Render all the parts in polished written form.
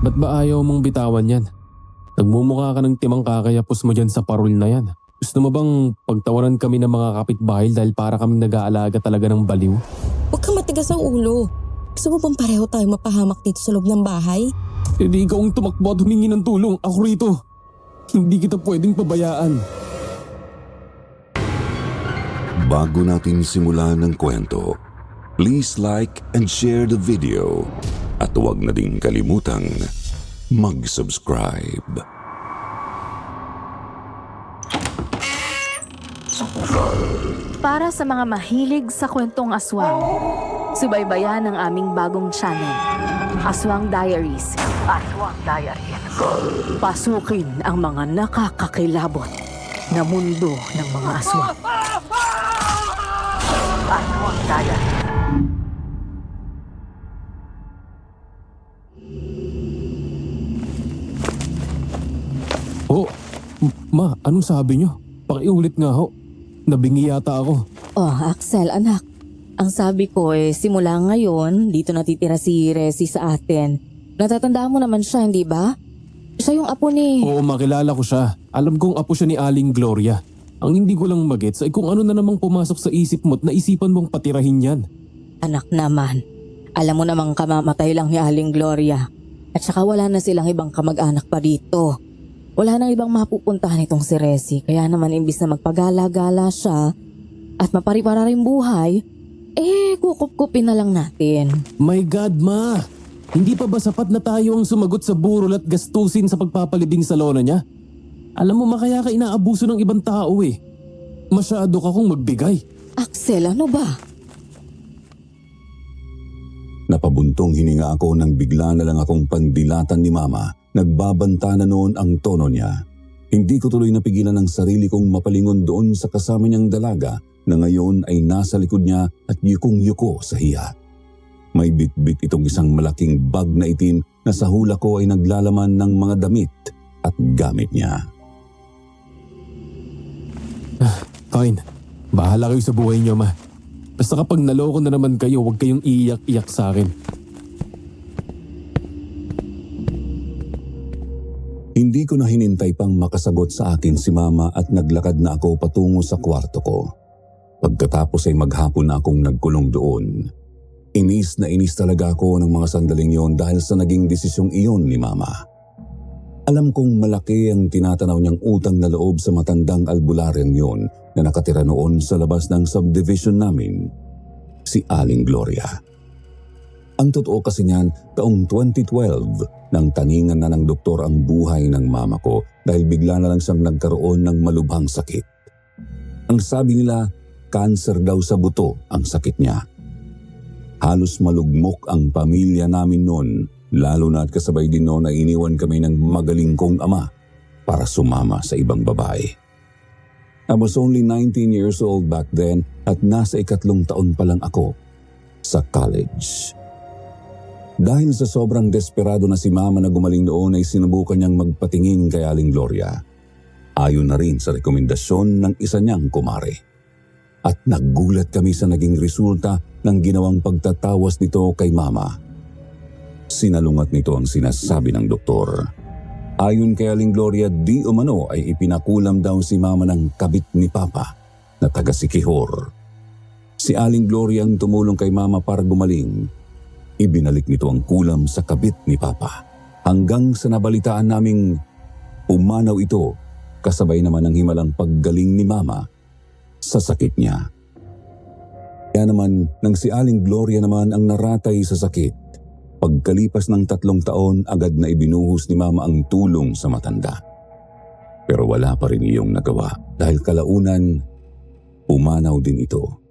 Ba't ba ayaw mong bitawan yan? Nagmumukha ka ng timang kakayapos mo dyan sa parol na yan. Gusto mo bang pagtawanan kami ng mga kapitbahay dahil para kaming nag-aalaga talaga ng baliw? Huwag kang matigas ang ulo. Gusto mo bang pareho tayo mapahamak dito sa loob ng bahay? Hindi ikaw ang tumakbo at humingi ng tulong. Ako rito. Hindi kita pwedeng pabayaan. Bago natin simulan ng kwento, please like and share the video at huwag na din kalimutang mag-subscribe. Para sa mga mahilig sa kwentong aswang, subaybayan ang aming bagong channel, Aswang Diaries. Aswang Diaries. Pasukin ang mga nakakakilabot na mundo ng mga aswang. Aswang Diaries. Oh, ma, anong sabi nyo? Pakiulit nga ho. Nabingi yata ako. Oh, Axel, anak. Ang sabi ko simula ngayon, dito natitira si Resi sa atin. Natatandaan mo naman siya, hindi ba? Siya yung apo ni... Oo, makilala ko siya. Alam kong apo siya ni Aling Gloria. Ang hindi ko lang magets ay kung ano na namang pumasok sa isip mo at naisipan mong patirahin yan. Anak naman. Alam mo namang kamamatay lang ni Aling Gloria. At saka wala na silang ibang kamag-anak pa dito. Wala nang ibang mapupuntahan itong si Resi. Kaya naman imbis na magpagala-gala siya at maparipara rin buhay, kukup-kupin na lang natin. My God, ma! Hindi pa ba sapat na tayo ang sumagot sa burol at gastusin sa pagpapalibing sa lona niya? Alam mo, kaya ka inaabuso ng ibang tao eh. Masyado ka kong magbigay. Axel, ano ba? Napabuntong hininga ako nang bigla na lang akong pandilatan ni Mama. Nagbabanta na noon ang tono niya. Hindi ko tuloy napigilan ang sarili kong mapalingon doon sa kasama niyang dalaga na ngayon ay nasa likod niya at yukong-yuko sa hiya. May bit-bit itong isang malaking bag na itim na sa hula ko ay naglalaman ng mga damit at gamit niya. Fine. Bahala kayo sa buhay niyo, ma. Basta kapag naloko na naman kayo, huwag kayong iiyak-iyak sa akin. Hindi ko na hinintay pang makasagot sa akin si Mama at naglakad na ako patungo sa kwarto ko. Pagkatapos ay maghapon na akong nagkulong doon. Inis na inis talaga ako ng mga sandaling yon dahil sa naging desisyong iyon ni Mama. Alam kong malaki ang tinatanaw niyang utang na loob sa matandang albularyang yon na nakatira noon sa labas ng subdivision namin, si Aling Gloria. Ang totoo kasi niyan, taong 2012, nang taningan na ng doktor ang buhay ng mama ko dahil bigla na lang siyang nagkaroon ng malubhang sakit. Ang sabi nila, cancer daw sa buto ang sakit niya. Halos malugmok ang pamilya namin noon, lalo na at kasabay din noon ay iniwan kami ng magaling kong ama para sumama sa ibang babae. I was only 19 years old back then at nasa 3 taon pa lang ako sa college. Dahil sa sobrang desperado na si Mama na gumaling noon ay sinubukan niyang magpatingin kay Aling Gloria. Ayon na rin sa rekomendasyon ng isa niyang kumare. At naggulat kami sa naging resulta ng ginawang pagtatawas nito kay Mama. Sinalungat nito ang sinasabi ng doktor. Ayon kay Aling Gloria, di umano ay ipinakulam daw si Mama ng kabit ni Papa na taga Sikihor. Si Aling Gloria ang tumulong kay Mama para gumaling. Ibinalik nito ang kulam sa kabit ni Papa. Hanggang sa nabalitaan naming umanaw ito, kasabay naman ng himalang paggaling ni Mama sa sakit niya. Kaya naman, nang si Aling Gloria naman ang naratay sa sakit, pagkalipas ng 3 taon, agad na ibinuhos ni Mama ang tulong sa matanda. Pero wala pa rin iyong nagawa dahil kalaunan, umanaw din ito.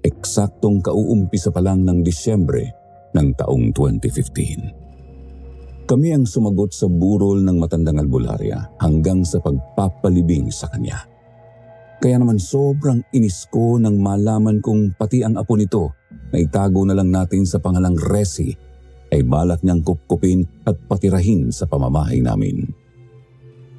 Eksaktong kauumpisa pa lang ng Disyembre ng taong 2015. Kami ang sumagot sa burol ng matandang albularya hanggang sa pagpapalibing sa kanya. Kaya naman sobrang inis ko nang malaman kong pati ang apo nito na itago na lang natin sa pangalang Resi ay balak niyang kupkupin at patirahin sa pamamahay namin.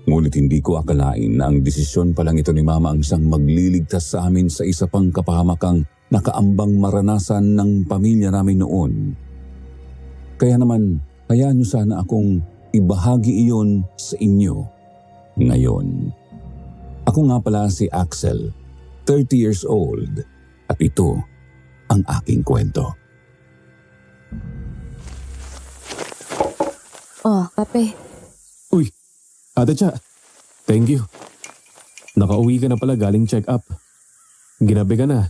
Ngunit hindi ko akalain na ang desisyon pa lang ito ni Mama ang siyang magliligtas sa amin sa isa pang kapahamakang nakaambang maranasan ng pamilya namin noon. Kaya naman, Hayaan niyo sana akong ibahagi iyon sa inyo ngayon. Ako nga pala si Axel, 30 years old, at ito ang aking kwento. Oh, kape. Uy, Ate Cha, thank you. Nakauwi ka na pala galing check-up. Ginabi ka na.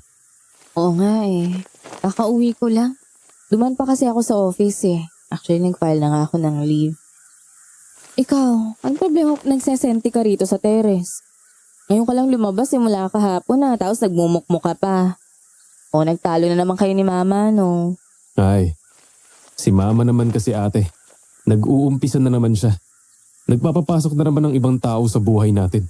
Oo nga eh. Kakauwi ko lang. Duman pa kasi ako sa office eh. Actually, nag-file na nga ako ng leave. Ikaw, ang problema kung nagsesenti ka rito sa terrace? Ngayon ka lang lumabas mula kahapon na, tapos nagmumukmuk ka pa. O nagtalo na naman kayo ni Mama, no? Ay, si Mama naman kasi ate. Nag-uumpisa na naman siya. Nagpapapasok na naman ng ibang tao sa buhay natin.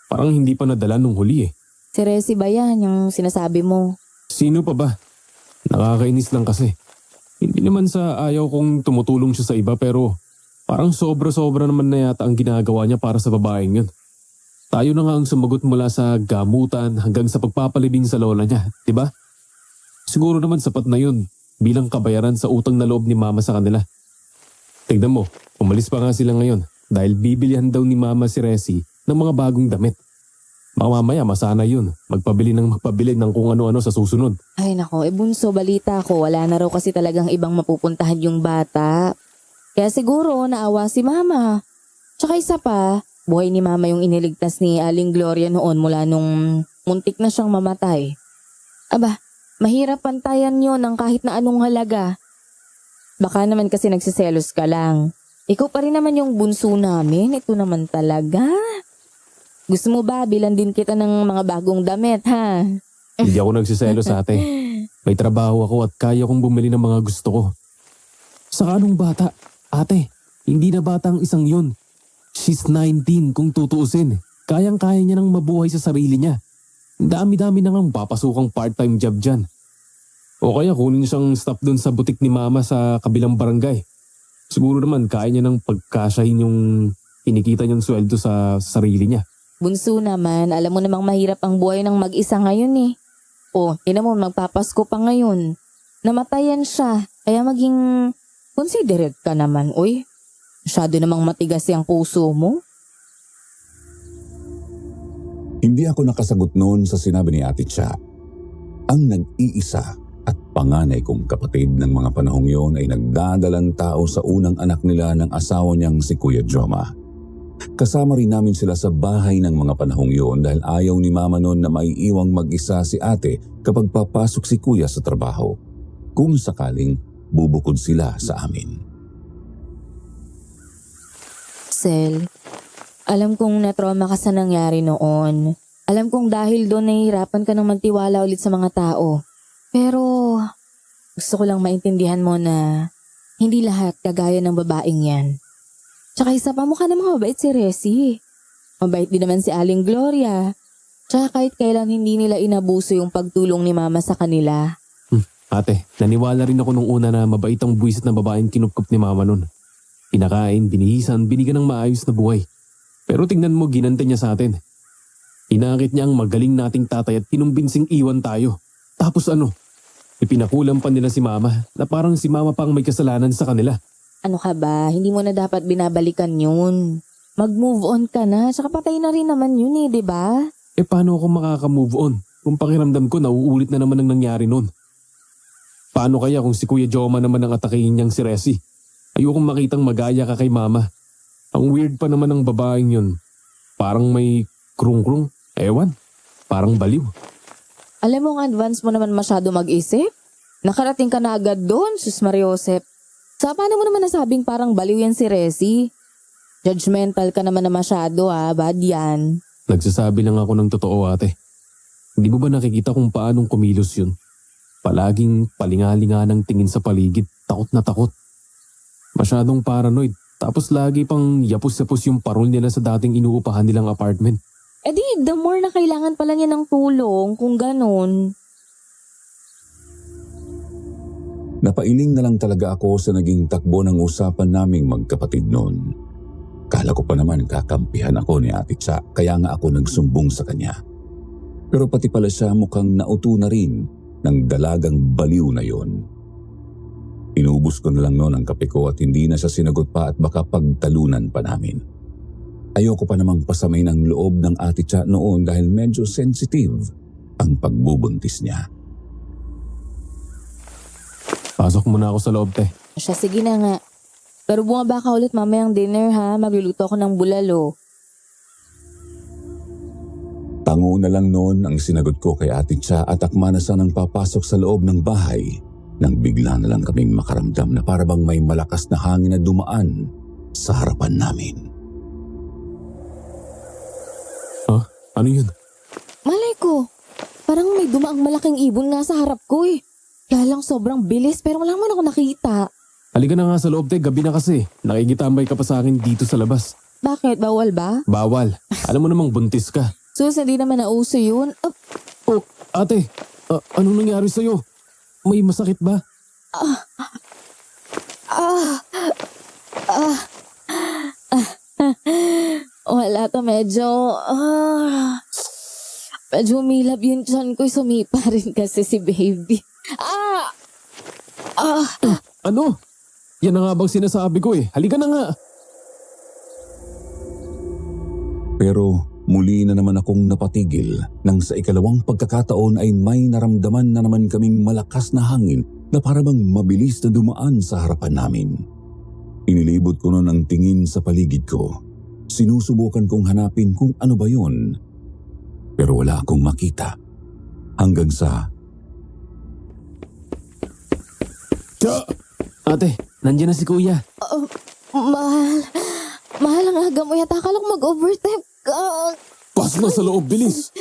Parang hindi pa nadala nung huli eh. Si Resi ba yan, yung sinasabi mo? Sino pa ba? Nakakainis lang kasi. Hindi naman sa ayaw kong tumutulong siya sa iba pero parang sobra-sobra naman na yata ang ginagawa niya para sa babaeng yun. Tayo na nga ang sumagot mula sa gamutan hanggang sa pagpapalibing sa lola niya, di ba? Siguro naman sapat na yun bilang kabayaran sa utang na loob ni Mama sa kanila. Tignan mo, umalis pa nga sila ngayon dahil bibilihan daw ni Mama si Resi ng mga bagong damit. Baka mamaya masana yun, magpabili ng kung ano-ano sa susunod. Ay nako, bunso, balita ko, wala na raw kasi talagang ibang mapupuntahan yung bata. Kaya siguro naawa si Mama. Tsaka isa pa, buhay ni Mama yung iniligtas ni Aling Gloria noon mula nung muntik na siyang mamatay. Aba, mahirap pantayan yun ng kahit na anong halaga. Baka naman kasi nagsiselos ka lang. Ikaw pa rin naman yung bunso namin, ito naman talaga. Gusto mo ba bilan din kita ng mga bagong damit, ha? Hindi ako nagsiselos ate. May trabaho ako at kaya kong bumili ng mga gusto ko. Sa anong bata? Ate, hindi na bata ang isang yun. She's 19 kung tutuusin. Kayang-kaya niya nang mabuhay sa sarili niya. Dami-dami na ngang papasukang part-time job dyan. O kaya kunin siyang staff dun sa butik ni Mama sa kabilang barangay. Siguro naman kaya niya nang pagkasyahin yung kinikita niyang sweldo sa sarili niya. Bunso naman, alam mo namang mahirap ang buhay ng mag-isa ngayon eh. O, ina mo, magpapasko pa ngayon. Namatayan siya, kaya maging considerate ka naman, uy. Masyado namang matigas yung puso mo. Hindi ako nakasagot noon sa sinabi ni Ate Cha. Ang nag-iisa at panganay kong kapatid ng mga panahong yon ay nagdadalang tao sa unang anak nila ng asawa niyang si Kuya Joma. Kasama rin namin sila sa bahay ng mga panahong yon dahil ayaw ni Mama noon na maiiwang mag-isa si ate kapag papasok si Kuya sa trabaho. Kung sakaling bubukod sila sa amin. Sel, alam kong na-trauma ka sa nangyari noon. Alam kong dahil doon nahihirapan ka ng magtiwala ulit sa mga tao. Pero gusto ko lang maintindihan mo na hindi lahat kagaya ng babaeng yan. Tsaka isa pa, mukha namang mabait si Resi. Mabait din naman si Aling Gloria. Tsaka kahit kailan hindi nila inabuso yung pagtulong ni Mama sa kanila. Ate, naniwala rin ako nung una na mabait ang buwisit ng babaeng kinupkup ni Mama nun. Pinakain, binihisan, binigyan ng maayos na buhay. Pero tingnan mo, ginante niya sa atin. Inakit niya ang magaling nating tatay at kinumbinsing iwan tayo. Tapos ano? Ipinakulam pa nila si Mama na parang si Mama pang may kasalanan sa kanila. Ano ka ba? Hindi mo na dapat binabalikan yun. Mag-move on ka na. Tsaka patay na rin naman yun eh, di ba? Paano ako makaka-move on kung pakiramdam ko nauulit na naman ang nangyari nun? Paano kaya kung si Kuya Joma naman ang atakihin niyang si Resi? Ayokong makitang magaya ka kay Mama. Ang weird pa naman ng babaeng yun. Parang may krung-krung. Ewan, parang baliw. Alam mo ang advance mo naman masyado mag-isip? Nakarating ka na agad doon, Sus Mariosep. Sa paano mo naman nasabing parang baliw yan si Resi? Judgmental ka naman na masyado bad yan. Nagsasabi lang ako ng totoo ate. Hindi mo ba nakikita kung paanong kumilos yun? Palaging palingalinga ng tingin sa paligid, takot na takot. Masyadong paranoid, tapos lagi pang yapos-yapos yung parol nila sa dating inuupahan nilang apartment. Eh di, the more na kailangan pala niya ng tulong kung ganun. Napailing na lang talaga ako sa naging takbo ng usapan naming magkapatid noon. Kala ko pa naman kakampihan ako ni Ate Cha, kaya nga ako nagsumbong sa kanya. Pero pati pala siya mukhang nauto na rin ng dalagang baliw na yon. Inubos ko na lang noon ang kape ko at hindi na siya sinagot pa at baka pagtalunan pa namin. Ayoko pa namang pasamain ang loob ng ate Cha noon dahil medyo sensitive ang pagbubuntis niya. Pasok muna ako sa loob, te. Siya, sige na nga. Pero bumaba ka ulit mamayang dinner ha. Magluluto ako ng bulalo. Tango na lang noon ang sinagot ko kay ate Cha at akma na sanang papasok sa loob ng bahay nang bigla na lang kaming makaramdam na parabang may malakas na hangin na dumaan sa harapan namin. Ano yun? Malay ko. Parang may dumaang malaking ibon nga sa harap ko eh. Kaya lang sobrang bilis pero wala man ako nakita. Halika na nga sa loob, te. Gabi na kasi. Nakikitambay ka pa sa akin dito sa labas. Bakit? Bawal ba? Bawal. Alam mo namang buntis ka. Sus, hindi naman nauso yun. Oh, ate. Anong nangyari sa'yo? May masakit ba? Wala to, medyo umilab yung tiyan ko. Sumipa rin kasi si baby. Ano? Yan na nga bang sinasabi ko eh. Halika na nga. Pero muli na naman akong napatigil nang sa ikalawang pagkakataon ay may naramdaman na naman kaming malakas na hangin na parabang mabilis na dumaan sa harapan namin. Inilibot ko noon ang tingin sa paligid ko. Sinusubukan kong hanapin kung ano ba yun. Pero wala akong makita. Hanggang sa... Cha! Ate, nandiyan na si kuya. Mahal ang aga mo yata. Akala ko mag-overtime ka. Pasok na sa loob, bilis.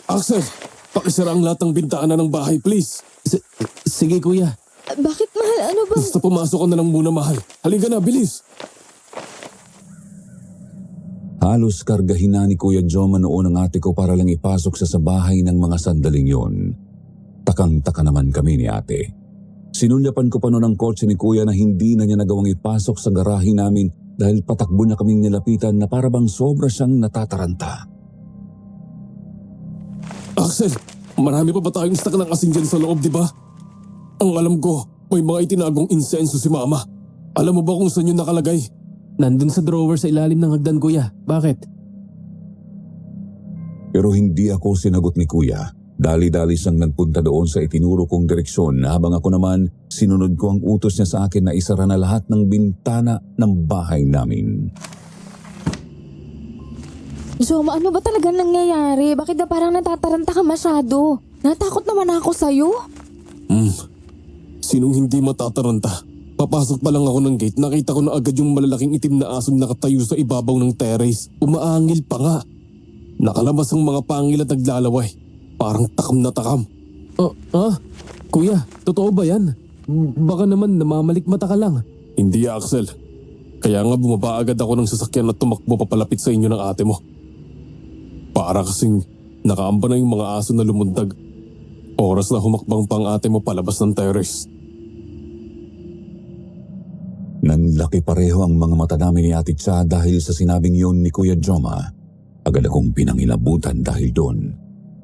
Axel, pakisara ang lahat ng bintana ng bahay, please. Sige kuya. Bakit mahal? Ano ba? Basta pumasok ka na lang muna, mahal. Halika na, bilis. Halos kargahin na ni Kuya Joma noon ang ate ko para lang ipasok sa bahay ng mga sandaling yon. Takang-taka naman kami ni ate. Sinulyapan ko pa noon ang kotse ni Kuya na hindi na niya nagawang ipasok sa garahe namin dahil patakbo niya kaming nilapitan na parabang sobra siyang natataranta. Axel, marami pa ba tayong stock ng asin dyan sa loob, di ba? Ang alam ko, may mga itinagong insenso si Mama. Alam mo ba kung saan yun nakalagay? Nandun sa drawer sa ilalim ng hagdan, kuya. Bakit? Pero hindi ako sinagot ni Kuya. Dali-dali siyang nagpunta doon sa itinuro kong direksyon habang ako naman sinunod ko ang utos niya sa akin na isara na lahat ng bintana ng bahay namin. Joma, ano ba talaga nangyayari? Bakit na parang natataranta ka masyado? Natakot naman ako sa'yo. Sinong hindi matataranta? Papasok pa lang ako ng gate, nakita ko na agad yung malalaking itim na asong nakatayo sa ibabaw ng terrace. Umaangil pa nga. Nakalabas ang mga pangil at naglalaway. Parang takam na takam. Kuya, totoo ba yan? Baka naman namamalikmata ka lang. Hindi, Axel. Kaya nga bumaba agad ako ng sasakyan at tumakbo papalapit sa inyo ng ate mo. Para kasing nakaamba na yung mga aso na lumundag. Oras na humakbang pang ate mo palabas ng terrace. Nanlaki pareho ang mga mata namin ni Ate Cha dahil sa sinabing yun ni Kuya Joma. Agad akong pinangilabutan dahil doon.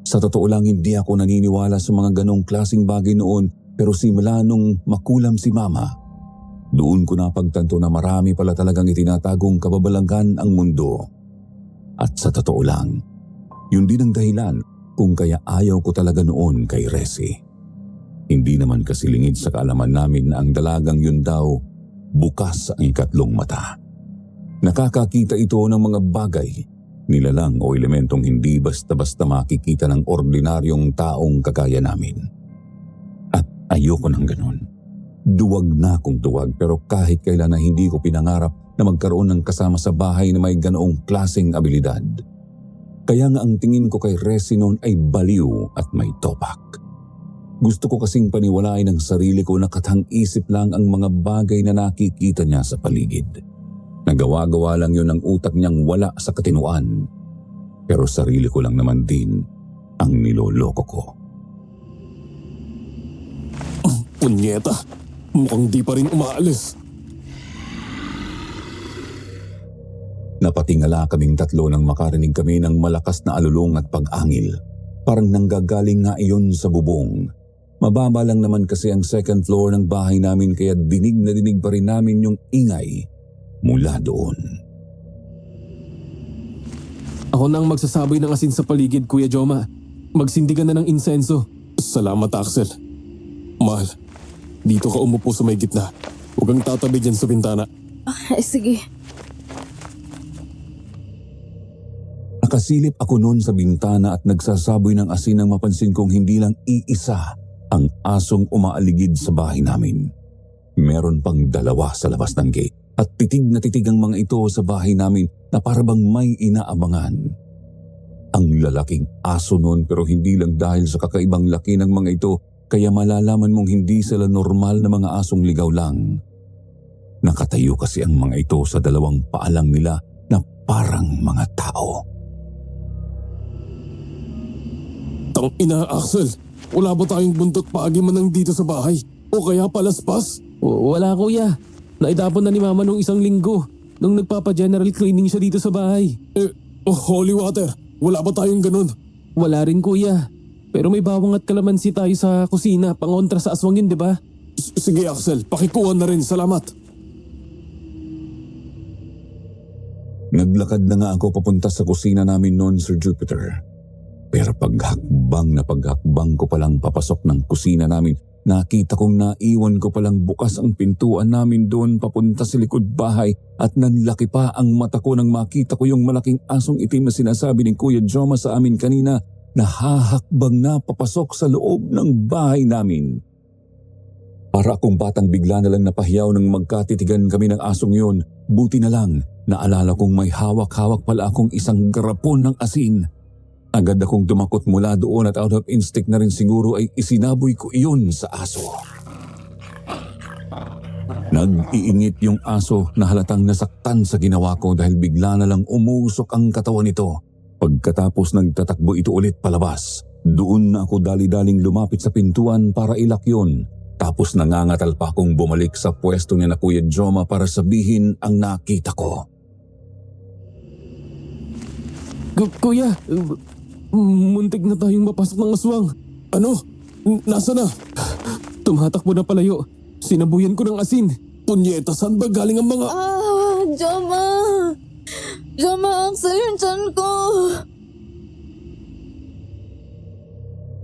Sa totoo lang hindi ako naniniwala sa mga ganong klaseng bagay noon pero simula nung makulam si Mama, doon ko napagtanto na marami pala talagang itinatagong kababalaghan ang mundo. At sa totoo lang, yun din ang dahilan kung kaya ayaw ko talaga noon kay Resi. Hindi naman kasi lingid sa kaalaman namin na ang dalagang yun daw bukas ang ikatlong mata. Nakakakita ito ng mga bagay, nilalang o elementong hindi basta-basta makikita ng ordinaryong taong kagaya namin. At ayoko ng ganun. Duwag na akong duwag pero kahit kailan na hindi ko pinangarap na magkaroon ng kasama sa bahay na may ganoong klaseng abilidad. Kaya nga ang tingin ko kay Resi noon ay baliw at may topak. Gusto ko kasing paniwalain ang sarili ko na katang-isip lang ang mga bagay na nakikita niya sa paligid. Nagawa-gawa lang yun ang utak niyang wala sa katinuan. Pero sarili ko lang naman din ang niloloko ko. Punyeta, mukhang di pa rin umaalis. Napatingala kaming tatlo nang makarinig kami ng malakas na alulong at pag-angil. Parang nanggagaling nga iyon sa bubong. Mababa lang naman kasi ang second floor ng bahay namin kaya dinig na dinig pa rin namin yung ingay mula doon. Ako na ang magsasaboy ng asin sa paligid, Kuya Joma. Magsindigan na ng insenso. Salamat, Axel. Mahal, dito ka umupo sa may gitna. Huwag kang tatabi dyan sa bintana. Sige. Nakasilip ako noon sa bintana at nagsasaboy ng asin nang mapansin kong hindi lang iisa ang asong umaaligid sa bahay namin. Meron pang 2 sa labas ng gate at titig na titig ang mga ito sa bahay namin na parabang may inaabangan. Ang lalaking aso noon pero hindi lang dahil sa kakaibang laki ng mga ito kaya malalaman mong hindi sila normal na mga asong ligaw lang. Nakatayo kasi ang mga ito sa 2 paalang nila na parang mga tao. Tang ina, Axel. Wala ba tayong buntot paagi man lang dito sa bahay? O kaya palaspas? Wala, kuya. Naitapon na ni mama nung 1 linggo nung nagpapa-general cleaning siya dito sa bahay. Holy water. Wala ba tayong ganun? Wala rin, kuya. Pero may bawang at kalamansi tayo sa kusina pangontra sa aswang yun, di ba? Sige, Axel. Pakikuha na rin. Salamat. Naglakad na nga ako papunta sa kusina namin noon, Sir Jupiter. Pero paghakbang ko palang papasok ng kusina namin, nakita kong naiwan ko palang bukas ang pintuan namin doon papunta sa likod bahay at nanlaki pa ang mata ko nang makita ko yung malaking asong itim na sinasabi ni Kuya Joma sa amin kanina na hahakbang na papasok sa loob ng bahay namin. Para akong batang bigla na lang napahiyaw nang magkatitigan kami ng asong yun. Buti na lang, naalala kong may hawak-hawak pala akong isang garapon ng asin. Agad akong dumakot mula doon at out of instinct na rin siguro ay isinaboy ko iyon sa aso. Nag-iingit yung aso na halatang nasaktan sa ginawa ko dahil bigla na lang umusok ang katawan nito. Pagkatapos nagtatakbo ito ulit palabas, doon na ako dali-daling lumapit sa pintuan para ilak yun. Tapos nangangatal pa akong bumalik sa pwesto niya na Kuya Joma para sabihin ang nakita ko. Kuya, muntik na tayong mapasok ng aswang. Ano? Nasa na? Tumatakbo na palayo. Sinabuyan ko ng asin. Punyeta, saan ba galing ang mga... Joma! Joma, Axel, yung tiyan ko!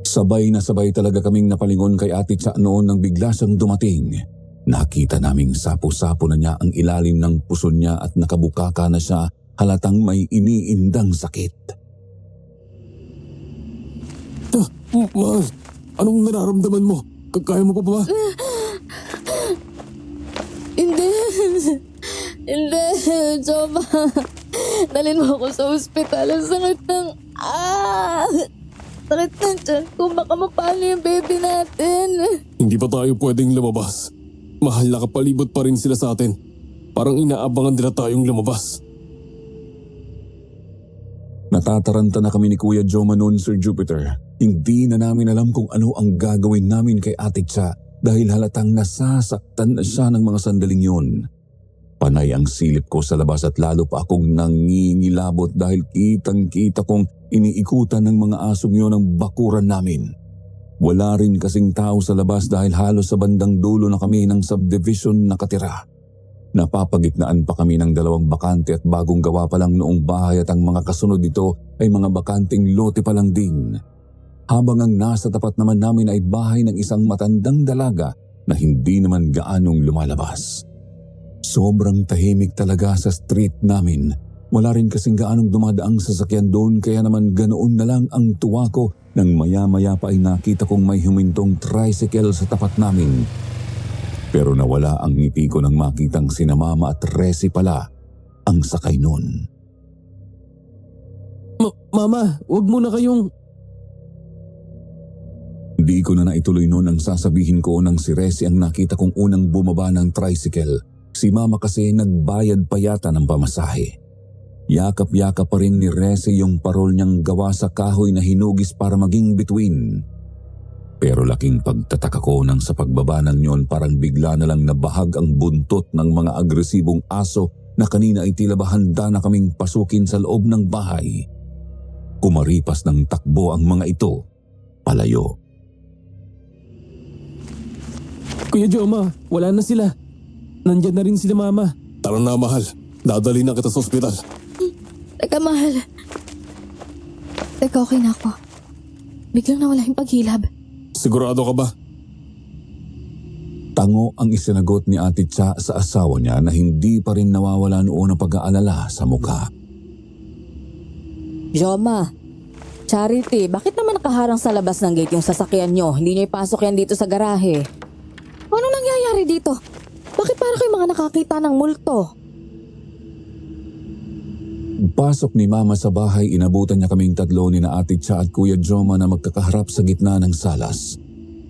Sabay na sabay talaga kaming napalingon kay Ate Cha noon nang bigla siyang dumating. Nakita naming sapo-sapo na niya ang ilalim ng puso niya at nakabukaka na siya, halatang may iniindang sakit. Mahal, anong nararamdaman mo? Kaya mo pa ba? Hindi. Hindi, Joma. Dalhin mo ako sa ospital. Ang sakit ng... Sakit ng tiyan ko. Baka mapalo yung baby natin. Hindi pa tayo pwedeng lumabas. Mahal, nakapalibot pa rin sila sa atin. Parang inaabangan nila tayong lumabas. Natataranta na kami ni Kuya Joma noon, Sir Jupiter. Hindi na namin alam kung ano ang gagawin namin kay Ate Cha dahil halatang nasasaktan na siya ng mga sandaling yun. Panay ang silip ko sa labas at lalo pa akong nangingilabot dahil kitang-kita kong iniikutan ng mga asong yun ang bakuran namin. Wala rin kasing tao sa labas dahil halos sa bandang dulo na kami ng subdivision nakatira. Napapagitnaan pa kami ng 2 bakante at bagong gawa pa lang noong bahay at ang mga kasunod nito ay mga bakanting lote pa lang din. Habang ang nasa tapat naman namin ay bahay ng isang matandang dalaga na hindi naman gaanong lumalabas. Sobrang tahimik talaga sa street namin. Wala rin kasing gaanong dumadaang sasakyan doon kaya naman ganoon na lang ang tuwa ko nang maya-maya pa ay nakita kong may humintong tricycle sa tapat namin. Pero nawala ang ngiti ko nang makitang sina Mama at Resi pala ang sakay nun. Mama, wag mo na kayong... Di ko na naituloy noon ang sasabihin ko nang si Resi ang nakita kong unang bumaba ng tricycle. Si Mama kasi nagbayad pa yata ng pamasahe. Yakap-yakap pa rin ni Resi yung parol niyang gawa sa kahoy na hinugis para maging bituin. Pero laking pagtataka ko nang sa pagbaba ng yon parang bigla na lang nabahag ang buntot ng mga agresibong aso na kanina ay tila ba handa na kaming pasukin sa loob ng bahay. Kumaripas ng takbo ang mga ito, palayo. Kuya Joma, wala na sila. Nandyan na rin sila mama. Tara na, mahal. Dadali na kita sa ospital. Teka, mahal. Teka, okay na ako. Biglang nawala yung paghilab. Sigurado ka ba? Tango ang isinagot ni Ate Cha sa asawa niya na hindi pa rin nawawala noon ang pag-aalala sa mukha. Joma, Charity, bakit naman nakaharang sa labas ng gate yung sasakyan nyo? Hindi nyo ipasok yan dito sa garahe. Ano nangyayari dito? Bakit para kayo mga nakakita ng multo? Pasok ni Mama sa bahay, inabutan niya kaming tatlo ni na Ate Cha at Kuya Joma na magkakaharap sa gitna ng salas.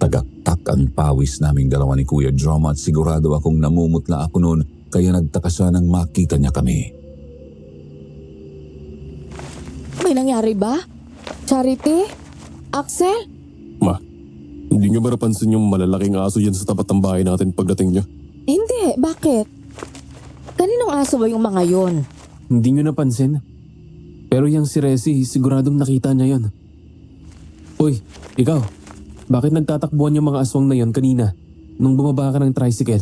Tagaktak ang pawis naming dalawa ni Kuya Joma at sigurado akong namumutla ako noon kaya nagtaka siya nang makita niya kami. May nangyari ba? Charity? Axel? Ma, hindi niyo ba napansin yung malalaking aso yan sa tapat ng bahay natin pagdating niyo? Hindi, bakit? Kaninong aso ba yung mga yon? Hindi nyo napansin? Pero yung si Resi, siguradong nakita niya yon. Uy, ikaw. Bakit nagtatakbuhan yung mga aswang na yon kanina nung bumaba ka ng tricycle?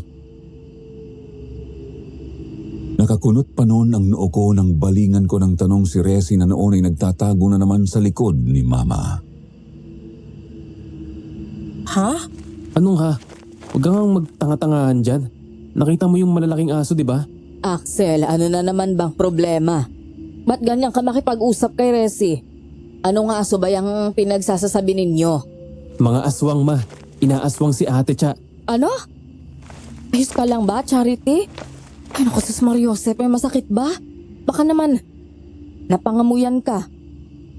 Nakakunot pa noon ang noo ko nang balingan ko ng tanong si Resi na noon ay nagtatago na naman sa likod ni Mama. Ha? Anong ha? Huwag kang magtanga-tangahan dyan. Nakita mo yung malalaking aso, di ba? Axel, ano na naman bang problema? Ba't ganyan ka makipag-usap kay Resi? Anong aso ba yung pinagsasasabi ninyo? Mga aswang, ma. Inaaswang si Ate Cha. Ano? Ayos ka lang ba, Charity? Ay naku, sus Mariosep, may masakit ba? Baka naman, napangamuyan ka.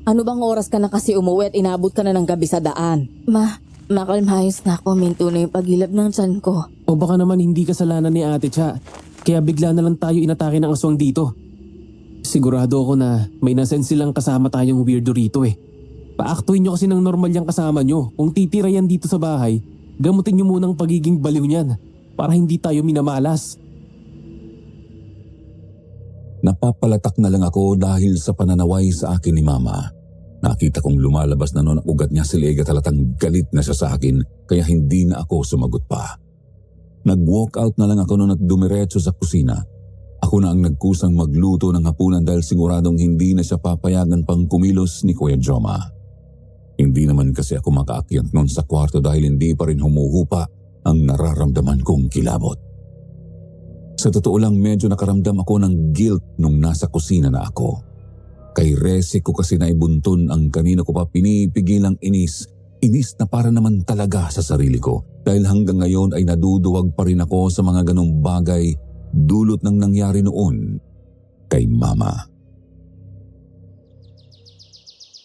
Ano bang oras ka na kasi umuwi at inabot ka na ng gabi sa daan? Makalmayos na ako, minto na yung paghilab ng tiyan ko. O baka naman hindi kasalanan ni Ate Cha. Kaya bigla na lang tayo inatake ng aswang dito. Sigurado ako na may nasense silang kasama tayong weirdo rito eh. Paaktuin nyo kasi ng normal yung kasama nyo. Kung titira yan dito sa bahay, gamutin nyo munang pagiging baliw niyan para hindi tayo minamalas. Napapalatak na lang ako dahil sa pananaway sa akin ni Mama. Nakita kong lumalabas na noon ang ugat niya si Lega, talatang galit na siya sa akin kaya hindi na ako sumagot pa. Nag-walk out na lang ako noon at dumiretso sa kusina. Ako na ang nagkusang magluto ng hapunan dahil siguradong hindi na siya papayagan pang kumilos ni Kuya Joma. Hindi naman kasi ako makaakyat noon sa kwarto dahil hindi pa rin humuhupa ang nararamdaman kong kilabot. Sa totoo lang medyo nakaramdam ako ng guilt nung nasa kusina na ako. Kay Resi ko kasi naibunton ang kanina ko pa pinipigilang inis. Inis na para naman talaga sa sarili ko dahil hanggang ngayon ay naduduwag pa rin ako sa mga ganong bagay dulot ng nangyari noon kay Mama.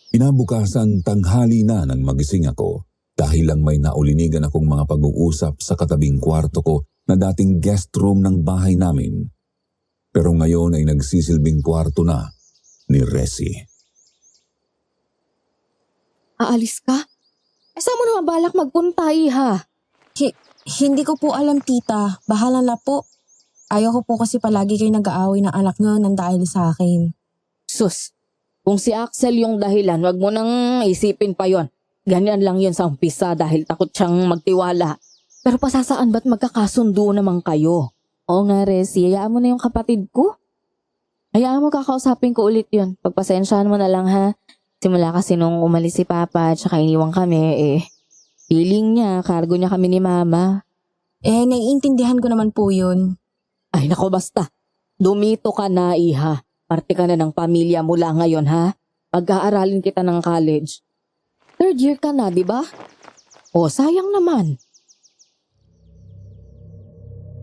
Inabukasan tanghali na nang magising ako dahil lang may naulinigan akong mga pag-uusap sa katabing kwarto ko na dating guest room ng bahay namin. Pero ngayon ay nagsisilbing kwarto na ni Resi. Aalis ka? Saan mo naman balak magpunta, iha? Hindi ko po alam, tita. Bahala na po. Ayaw ko po kasi palagi kayo nag-aaway ng anak nyo nang dahil sa akin. Sus, kung si Axel yung dahilan, wag mo nang isipin pa yon. Ganyan lang yun sa umpisa dahil takot siyang magtiwala. Pero pasasaan ba't magkakasundo naman kayo? Oo nga, Resi, hayaan mo na yung kapatid ko. Hayaan mo, kakausapin ko ulit yun. Pagpasensyahan mo na lang, ha? Simula kasi nung umalis si Papa at saka iniwang kami, feeling niya, cargo niya kami ni Mama. Naiintindihan ko naman po yun. Ay nako, basta. Dumito ka na, iha. Parte ka na ng pamilya mula ngayon, ha? Pag-aaralin kita ng college. 3rd year ka na, di ba? O, sayang naman.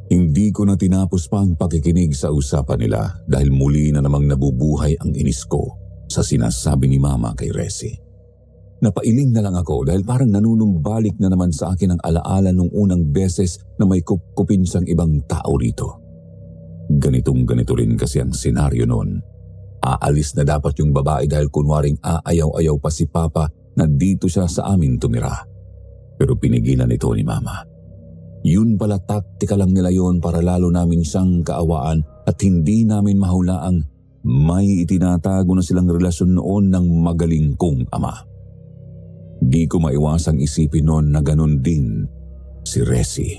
Hindi ko na tinapos pa ang pakikinig sa usapan nila dahil muli na namang nabubuhay ang inis ko sa sinasabi ni Mama kay Resi. Napailing na lang ako dahil parang nanunumbalik na naman sa akin ang alaala nung unang beses na may kupkupin siyang ibang tao rito. Ganito rin kasi ang senaryo noon. Aalis na dapat yung babae dahil kunwaring aayaw-ayaw pa si Papa na dito siya sa amin tumira. Pero pinigilan ito ni Mama. Yun pala, taktika lang nila yon para lalo namin siyang kaawaan at hindi namin mahulaang may itinatago na silang relasyon noon ng magaling kong ama. Di ko maiwasang isipin noon na ganun din si Resi.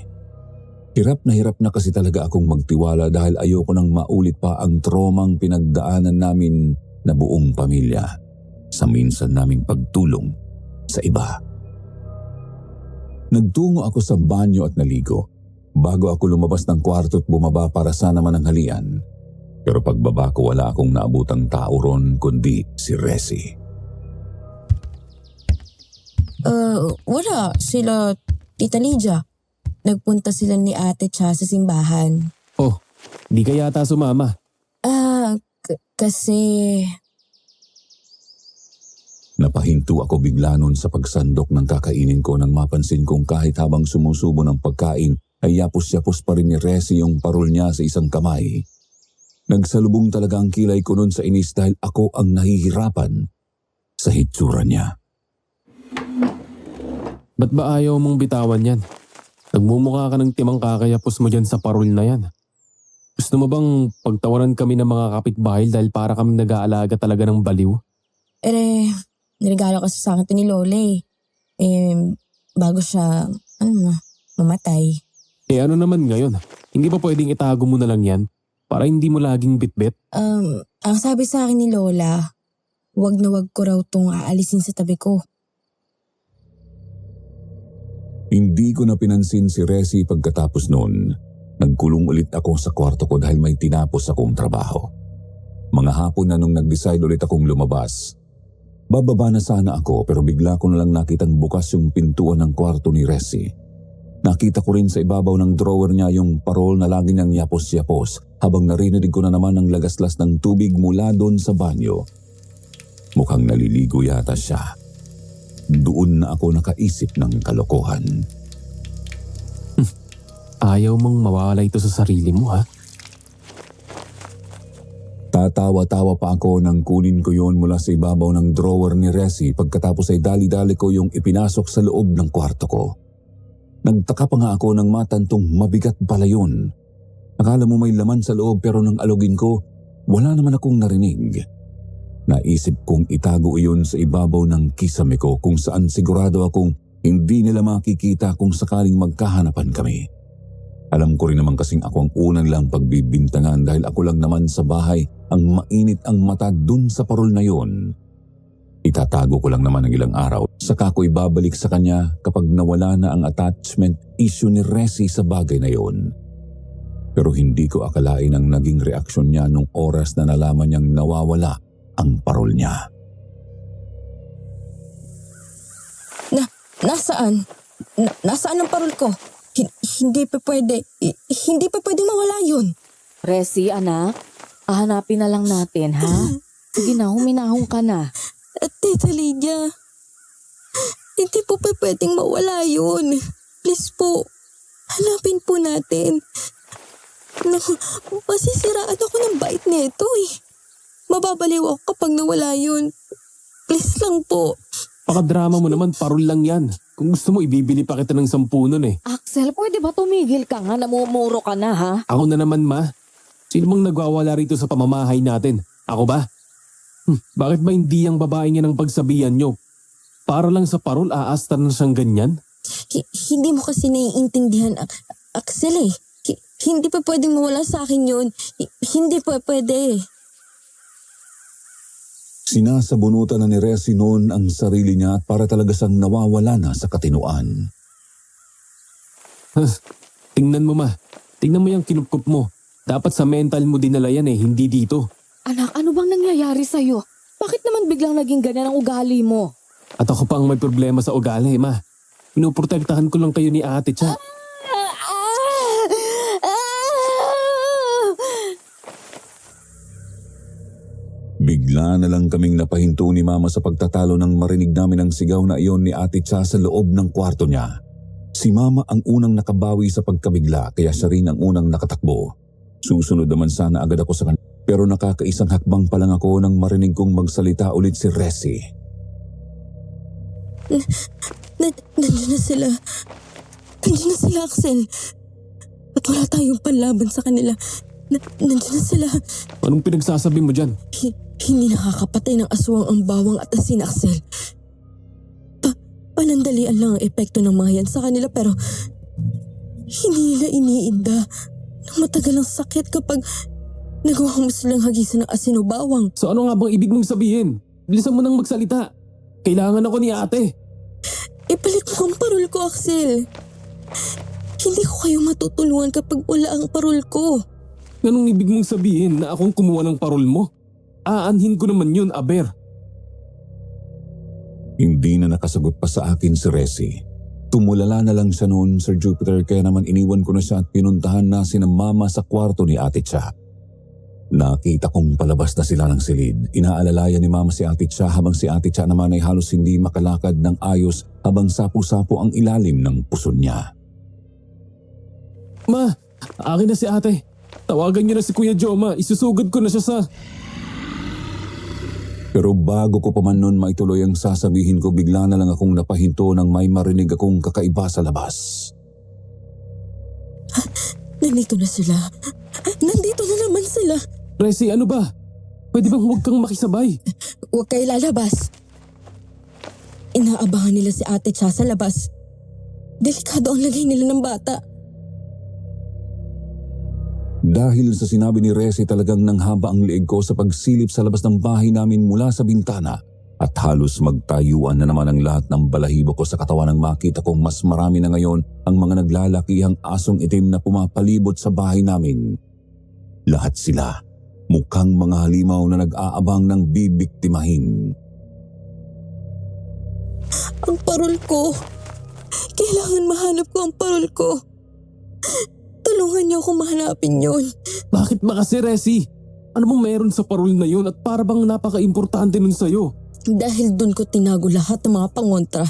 Hirap na kasi talaga akong magtiwala dahil ayoko nang maulit pa ang tromang pinagdaanan namin na buong pamilya sa minsan naming pagtulong sa iba. Nagtungo ako sa banyo at naligo. Bago ako lumabas ng kwarto at bumaba para sana mananghalian. Pero pagbaba ko wala akong naabutang tao ron kundi si Resi. Wala. Sila, Tita Lydia. Nagpunta sila ni ate Cha sa simbahan. Oh, di ka yata sumama. Kasi... Napahinto ako bigla nun sa pagsandok ng kakainin ko nang mapansin kong kahit habang sumusubo ng pagkain ay yapos-yapos pa rin ni Resi yung parol niya sa isang kamay. Nagsalubong talaga ang kilay ko nun sa inis dahil ako ang nahihirapan sa hitsura niya. Ba't ba ayaw mong bitawan yan? Nagmumukha ka ng timang kakayapos mo dyan sa parol na yan. Gusto mo bang pagtawanan kami ng mga kapitbahay dahil para kami nag-aalaga talaga ng baliw? Niregalo kasi sa akin ito ni Lole. Bago siya, mamatay. Ano naman ngayon? Hindi ba pwedeng itago mo na lang yan? Para hindi mo laging bitbit? Ang sabi sa akin ni Lola, wag na wag ko raw itong aalisin sa tabi ko. Hindi ko na pinansin si Resi pagkatapos noon. Nagkulong ulit ako sa kwarto ko dahil may tinapos akong trabaho. Mga hapon na nung nag-decide ulit akong lumabas. Bababa na sana ako pero bigla ko na lang nakitang bukas yung pintuan ng kwarto ni Resi. Nakita ko rin sa ibabaw ng drawer niya yung parol na lagi niyang yapos-yapos habang narinig ko na naman ang lagaslas ng tubig mula doon sa banyo. Mukhang naliligo yata siya. Doon na ako nakaisip ng kalokohan. Ayaw mong mawala ito sa sarili mo, ha? Tatawa-tawa pa ako nang kunin ko yon mula sa ibabaw ng drawer ni Resi pagkatapos ay dali-dali ko yung ipinasok sa loob ng kwarto ko. Nagtaka pa nga ako nang matantong mabigat pala yun. Akala mo may laman sa loob pero nang alugin ko, wala naman akong narinig. Naisip kong itago iyon sa ibabaw ng kisame ko kung saan sigurado akong hindi nila makikita kung sakaling magkahanapan kami. Alam ko rin naman kasing ako ang unang lang pagbibintangan dahil ako lang naman sa bahay ang mainit ang mata dun sa parol na yon. Itatago ko lang naman ng ilang araw, saka ko ibabalik sa kanya kapag nawala na ang attachment issue ni Resi sa bagay na yon. Pero hindi ko akalain ang naging reaksyon niya nung oras na nalaman niyang nawawala ang parol niya. Nasaan? Nasaan ang parol ko? Hindi pa pwede. Hindi pa pwede mawala yun. Resi, anak, hahanapin na lang natin, ha? Sige na, huminahon ka na. Tita Lydia, hindi po pa pwedeng mawala yun. Please po, hanapin po natin. Masisiraan ako ng bait nito eh. Mababaliw ako kapag nawala yun. Please lang po. Pakadrama mo naman, parol lang yan. Kung gusto mo, ibibili pa kita ng 10 nun eh. Axel, pwede ba tumigil ka nga? Namumuro ka na, ha? Ako na naman, ma. Sino bang nagwawala rito sa pamamahay natin? Ako ba? Bakit ba hindi ang babae niya ng pagsabihan nyo? Para lang sa parol, aasta na siyang ganyan? Hindi mo kasi naiintindihan, Axel eh. Hindi pa pwedeng mawala sa akin yun. Hindi pa pwede. Sinasabunutan na ni Resi noon ang sarili niya at para talaga siyang nawawala na sa katinuan. Tingnan mo, ma. Tingnan mo yung kinupkup mo. Dapat sa mental mo dinala yan eh, hindi dito. Anak, ano bang nangyayari sa'yo? Bakit naman biglang naging ganyan ang ugali mo? At ako pa ang may problema sa ugali, ma. Pinuprotektahan ko lang kayo ni Ate Cha. Bigla na lang kaming napahinto ni Mama sa pagtatalo nang marinig namin ang sigaw na iyon ni Ate Cha sa loob ng kwarto niya. Si Mama ang unang nakabawi sa pagkabigla kaya siya rin ang unang nakatakbo. Susunod naman sana agad ako sa kanya pero nakakaisang hakbang pa lang ako nang marinig kong magsalita ulit si Resi. Nandiyan na sila. Nandiyan na sila, Axel. At wala tayong panlaban sa kanila. Nandiyan na sila. Anong pinagsasabi mo dyan? Hindi nakakapatay ng aswang ang bawang at asin, Axel. Panandalian lang ang epekto ng mga yan sa kanila pero Hindi nila iniinda ng matagal ang sakit kapag nagawa mo silang hagisan ng asin o bawang. So ano nga bang ibig mong sabihin? Bilisan mo nang magsalita. Kailangan ako ni ate. Ibalik mo ang parol ko, Axel. Hindi ko kayo matutulungan kapag wala ang parol ko. Anong ibig mong sabihin na akong kumuha ng parol mo? Aanhin ko naman yun, Aber. Hindi na nakasagot pa sa akin si Resi. Tumulala na lang siya noon, Sir Jupiter, kaya naman iniwan ko na siya at pinuntahan na sina Mama sa kwarto ni Ate Cha. Nakita kong palabas na sila ng silid. Inaalalayan ni Mama si Ate Cha habang si Ate Cha naman ay halos hindi makalakad ng ayos habang sapu-sapu ang ilalim ng puson niya. Ma, akin na si ate. Tawagan niyo na si Kuya Joma. Isusugod ko na siya sa... Pero bago ko pa man noon maituloy ang sasabihin ko, bigla na lang akong napahinto nang may marinig akong kakaiba sa labas. Nandito na sila. Nandito na naman sila. Resi, ano ba? Pwede bang huwag kang makisabay? Huwag kayo lalabas. Inaabangan nila si Ate Cha sa labas. Delikado ang lagay nila ng bata. Dahil sa sinabi ni Resi, talagang nanghaba ang leeg ko sa pagsilip sa labas ng bahay namin mula sa bintana at halos magtayuan na naman ang lahat ng balahibo ko sa katawan nang makita kong mas marami na ngayon ang mga naglalakihang asong itim na pumapalibot sa bahay namin. Lahat sila mukhang mga halimaw na nag-aabang ng bibiktimahin. Ang parol ko. Kailangan mahanap ko ang parol ko. Tulungan niyo akong mahanapin yun. Bakit ba kasi, Resi? Ano bang meron sa parol na yun at para bang napaka-importante nun sa'yo? Dahil doon ko tinago lahat ng mga pangontra,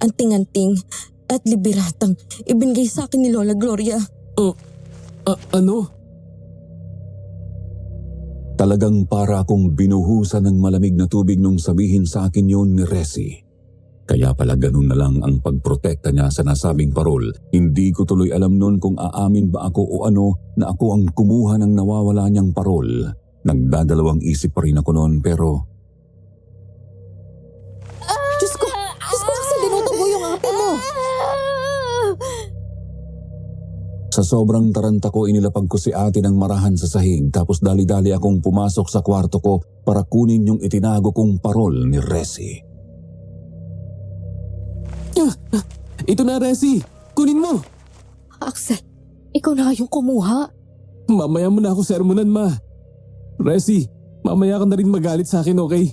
anting-anting at liberatang ibinigay sa akin ni Lola Gloria. Ano? Talagang para akong binuhusan ng malamig na tubig nung sabihin sa akin yun ni Resi. Kaya pala ganun na lang ang pagprotekta niya sa nasabing parol. Hindi ko tuloy alam noon kung aamin ba ako o ano na ako ang kumuha ng nawawala niyang parol. Nagdadalawang isip pa rin ako noon pero... Diyos ko kasi dinutubo yung ate mo. Sa sobrang taranta ko, inilapag ko si ate ng marahan sa sahig tapos dali-dali akong pumasok sa kwarto ko para kunin yung itinago kong parol ni Resi. Ito na, Resi. Kunin mo. Axel, ikaw na yung kumuha. Mamaya mo na ako sermonan, ma. Resi, mamaya ka na rin magalit sa akin, okay?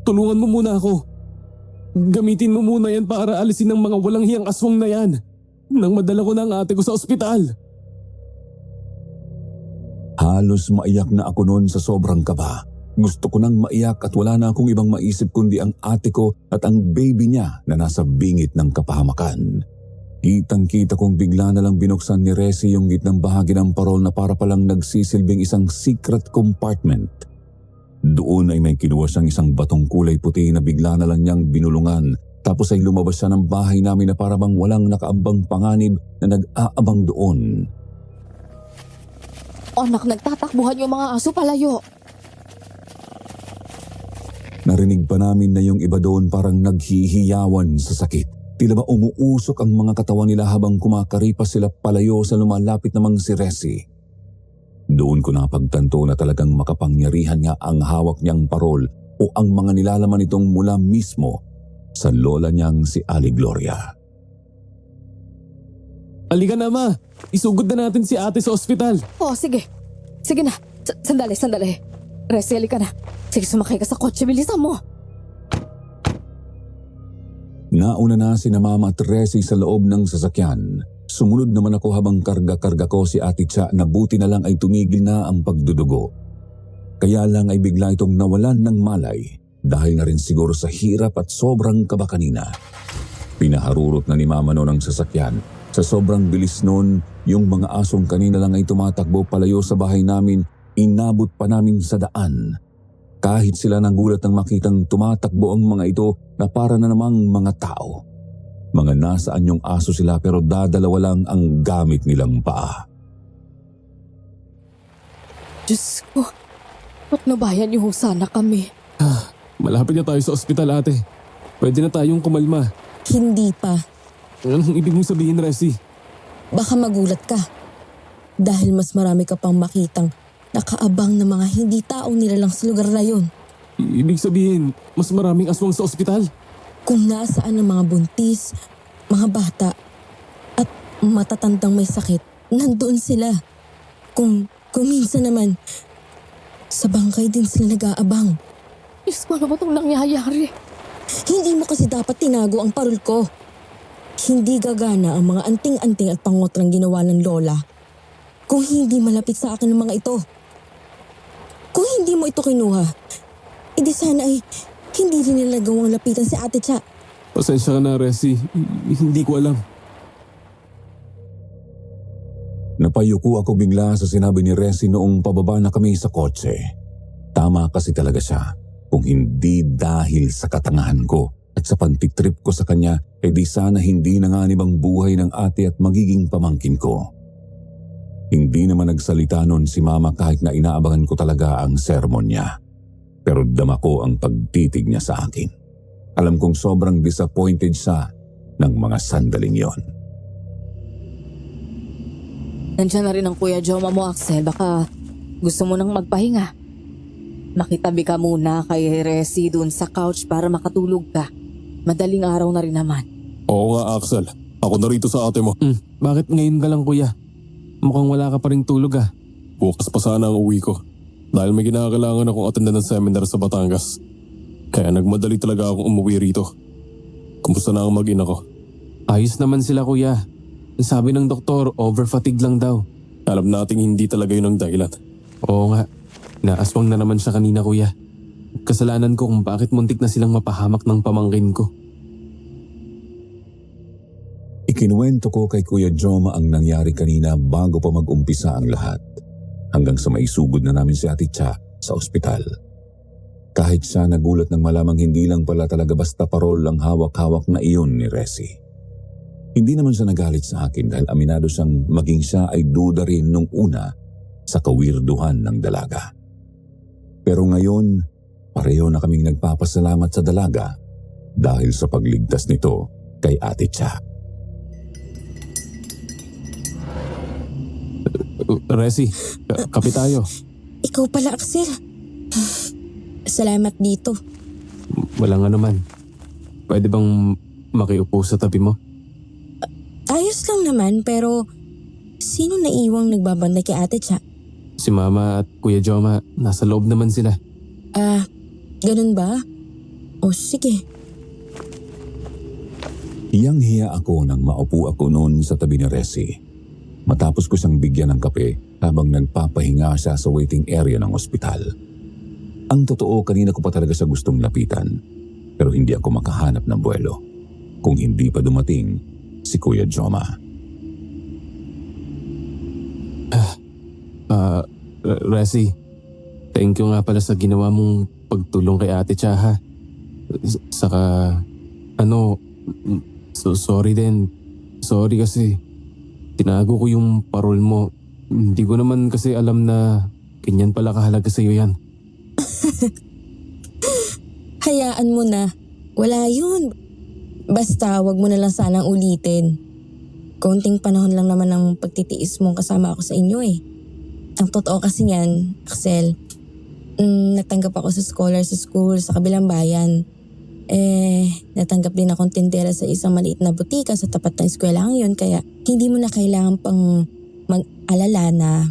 Tulungan mo muna ako. Gamitin mo muna yan para alisin ang mga walang hiyang aswang na yan. Nang madala ko na ang ate ko sa ospital. Halos maiyak na ako noon sa sobrang kaba. Gusto ko nang maiyak at wala na akong ibang maisip kundi ang ate ko at ang baby niya na nasa bingit ng kapahamakan. Kitang-kita kong bigla na lang binuksan ni Resi yung gitnang bahagi ng parol na para palang nagsisilbing isang secret compartment. Doon ay may kinuha siyang isang batong kulay puti na bigla na lang niyang binulungan. Tapos ay lumabas siya ng bahay namin na para bang walang nakaambang panganib na nag-aabang doon. Anak, nagtatakbuhan yung mga aso palayo. Narinig pa namin na yung iba doon parang naghihiyawan sa sakit. Tila ba umuusok ang mga katawan nila habang kumakaripas sila palayo sa lumalapit namang si Resi. Doon ko napagtanto na talagang makapangyarihan nga ang hawak niyang parol o ang mga nilalaman nitong mula mismo sa lola niyang si Ali Gloria. Halika na, ma. Isugod na natin si ate sa ospital. Oh, sige. Sige na. Sandali. Resi, halika na. Sige, sumakay ka sa kotse. Bilisan mo. Nauna na si Mama at Resi sa loob ng sasakyan. Sumunod naman ako habang karga-karga ko si Ate Cha na buti na lang ay tumigil na ang pagdudugo. Kaya lang ay bigla itong nawalan ng malay dahil na rin siguro sa hirap at sobrang kaba kanina. Pinaharurot na ni Mama noon ang sasakyan. Sa sobrang bilis noon, yung mga asong kanina lang ay tumatakbo palayo sa bahay namin, inabot pa namin sa daan. Kahit sila nagulat nang makitang tumatakbo ang mga ito na para na namang mga tao. Mga nasaan yung aso sila pero dadalawa lang ang gamit nilang paa. Diyos ko. Patnubayan niyo sana kami. Malapit na tayo sa ospital, ate. Pwede na tayong kumalma. Hindi pa. Anong ibig mong sabihin, Resi? baka magulat ka. Dahil mas marami ka pang makitang nakaabang na mga hindi taong nilalang sa lugar na yun. Ibig sabihin, mas maraming aswang sa ospital. Kung nasaan ang mga buntis, mga bata, at matatandang may sakit, nandoon sila. Kung minsan naman, sa bangkay din sila nag-aabang. Diyos ko, ano ba itong nangyayari? Hindi mo kasi dapat tinago ang parol ko. Hindi gagana ang mga anting-anting at pangotrang ginawa ng lola kung hindi malapit sa akin ang mga ito. Kung hindi mo ito kinuha, edi sana ay hindi rin nila gawang lapitan si Ate Cha. Pasensya ka na, Resi. Hindi ko alam. Napayuko ako bigla sa sinabi ni Resi noong pababa na kami sa kotse. Tama kasi talaga siya. Kung hindi dahil sa katangahan ko at sa pantitrip ko sa kanya, edi sana hindi nanganib ang buhay ng ate at magiging pamangkin ko. Hindi naman nagsalita nun si Mama kahit na inaabangan ko talaga ang sermon niya. Pero dama ko ang pagtitig niya sa akin. Alam kong sobrang disappointed siya ng mga sandaling yon. Nandiyan na rin ang Kuya Joma mo, Axel. Baka gusto mo nang magpahinga. Makitabi ka muna kay Resi dun sa couch para makatulog ka. Madaling araw na rin naman. Oo nga, Axel. Ako na rito sa ate mo. Bakit ngayon ka lang, kuya? Mukhang wala ka pa rin tulog ah. Bukas pa sana ang uwi ko. Dahil may kinakailangan akong attendan ng seminar sa Batangas. Kaya nagmadali talaga akong umuwi rito. Kumusta na ang mag-ina ko? Ayos naman sila, kuya. Sabi ng doktor, overfatigue lang daw. Alam nating hindi talaga yun ang dahilan. Oo nga. Naaswang na naman siya kanina, kuya. Kasalanan ko kung bakit muntik na silang mapahamak ng pamangkin ko. Ikinuwento ko kay Kuya Joma ang nangyari kanina bago pa mag-umpisa ang lahat. Hanggang sa maisugod na namin si Ate Cha sa ospital. Kahit siya nagulat nang malamang hindi lang pala talaga basta parol ang hawak-hawak na iyon ni Resi. Hindi naman siya nagalit sa akin dahil aminado siyang maging siya ay duda rin nung una sa kawirduhan ng dalaga. Pero ngayon, pareho na kaming nagpapasalamat sa dalaga dahil sa pagligtas nito kay Ate Cha. Resi, kape tayo. Ikaw pala, Axel. Salamat dito. Walang ano man. Pwede bang makiupo sa tabi mo? Ayos lang naman, pero sino naiwang nagbabantay kay Ate Cha? Si Mama at Kuya Joma, nasa loob naman sila. Ganun ba? O sige. Hiyang-hiya ako nang maupo ako noon sa tabi ni Resi. Matapos ko siyang bigyan ng kape habang nagpapahinga siya sa waiting area ng ospital. Ang totoo, kanina ko pa talaga siya gustong lapitan. Pero hindi ako makahanap ng buwelo. Kung hindi pa dumating si Kuya Joma. Resi, thank you nga pala sa ginawa mong pagtulong kay Ate Cha, ha? Saka, sorry din. Sorry kasi tinago ko yung parol mo. Hindi ko naman kasi alam na ganyan pala kahalaga sa'yo yan. Hayaan mo na. Wala yun. Basta wag mo na lang sanang ulitin. Konting panahon lang naman ang pagtitiis mong kasama ako sa inyo eh. Ang totoo kasi niyan, Axel, natanggap ako sa scholar sa school sa kabilang bayan. Natanggap din akong tindera sa isang maliit na butika sa tapat ng eskwelahan yun, kaya hindi mo na kailangan pang mag-alala na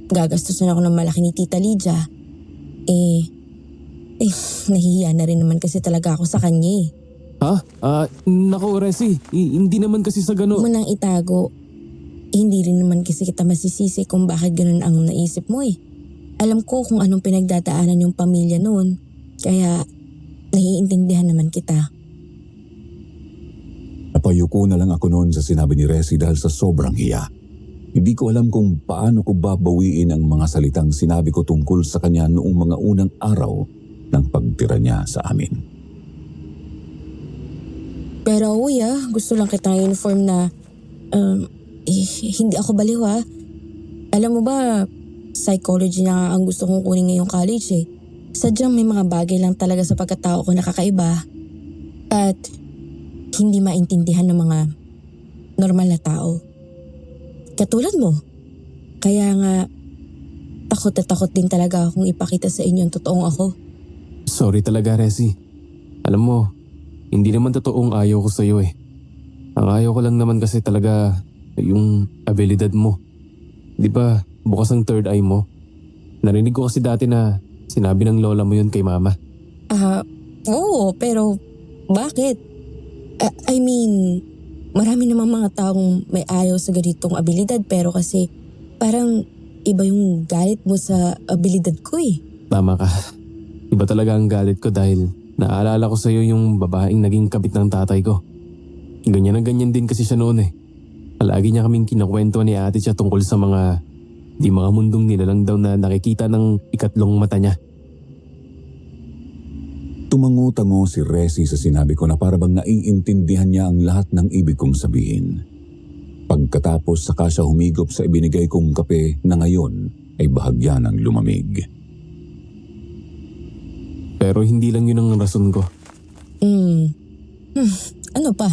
gagastusin ako ng malaki ni Tita Lydia. Nahihiya na rin naman kasi talaga ako sa kanya eh. Nako Resi, hindi naman kasi sa gano'n. Huwag mo nang itago. Hindi rin naman kasi kita masisisi kung bakit ganun ang naisip mo eh. Alam ko kung anong pinagdadaanan yung pamilya noon, kaya naiintindihan naman kita. Napayuko na lang ako noon sa sinabi ni Resi dahil sa sobrang hiya. Hindi ko alam kung paano ko babawiin ang mga salitang sinabi ko tungkol sa kanya noong mga unang araw ng pagtira niya sa amin. Pero uy gusto lang kitang inform na hindi ako baliw ha. Alam mo ba, psychology na nga ang gusto kong kunin ngayong college eh. Sadyang may mga bagay lang talaga sa pagkatao ko nakakaiba at hindi maintindihan ng mga normal na tao. Katulad mo. Kaya nga, takot na takot din talaga akong ipakita sa inyo ang totoong ako. Sorry talaga, Resi. Alam mo, hindi naman totoong ayaw ko sa'yo eh. Ang ayaw ko lang naman kasi talaga yung abilidad mo. Di ba, bukas ang third eye mo? Narinig ko kasi dati na sinabi ng lola mo yun kay mama. Oo, pero bakit? I mean, marami namang mga taong may ayaw sa ganitong abilidad pero kasi parang iba yung galit mo sa abilidad ko eh. Tama ka. Iba talaga ang galit ko dahil naalala ko sa'yo yung babaeng naging kabit ng tatay ko. Ganyan na ganyan din kasi siya noon eh. Palagi niya kaming kinakwento ni ate siya tungkol sa mga mundong nilalang daw na nakikita ng ikatlong mata niya. Tumango-tango si Resi sa sinabi ko na parabang naiintindihan niya ang lahat ng ibig kong sabihin. Pagkatapos saka siya humigop sa ibinigay kong kape na ngayon ay bahagya ng lumamig. Pero hindi lang yun ang rason ko. Ano pa?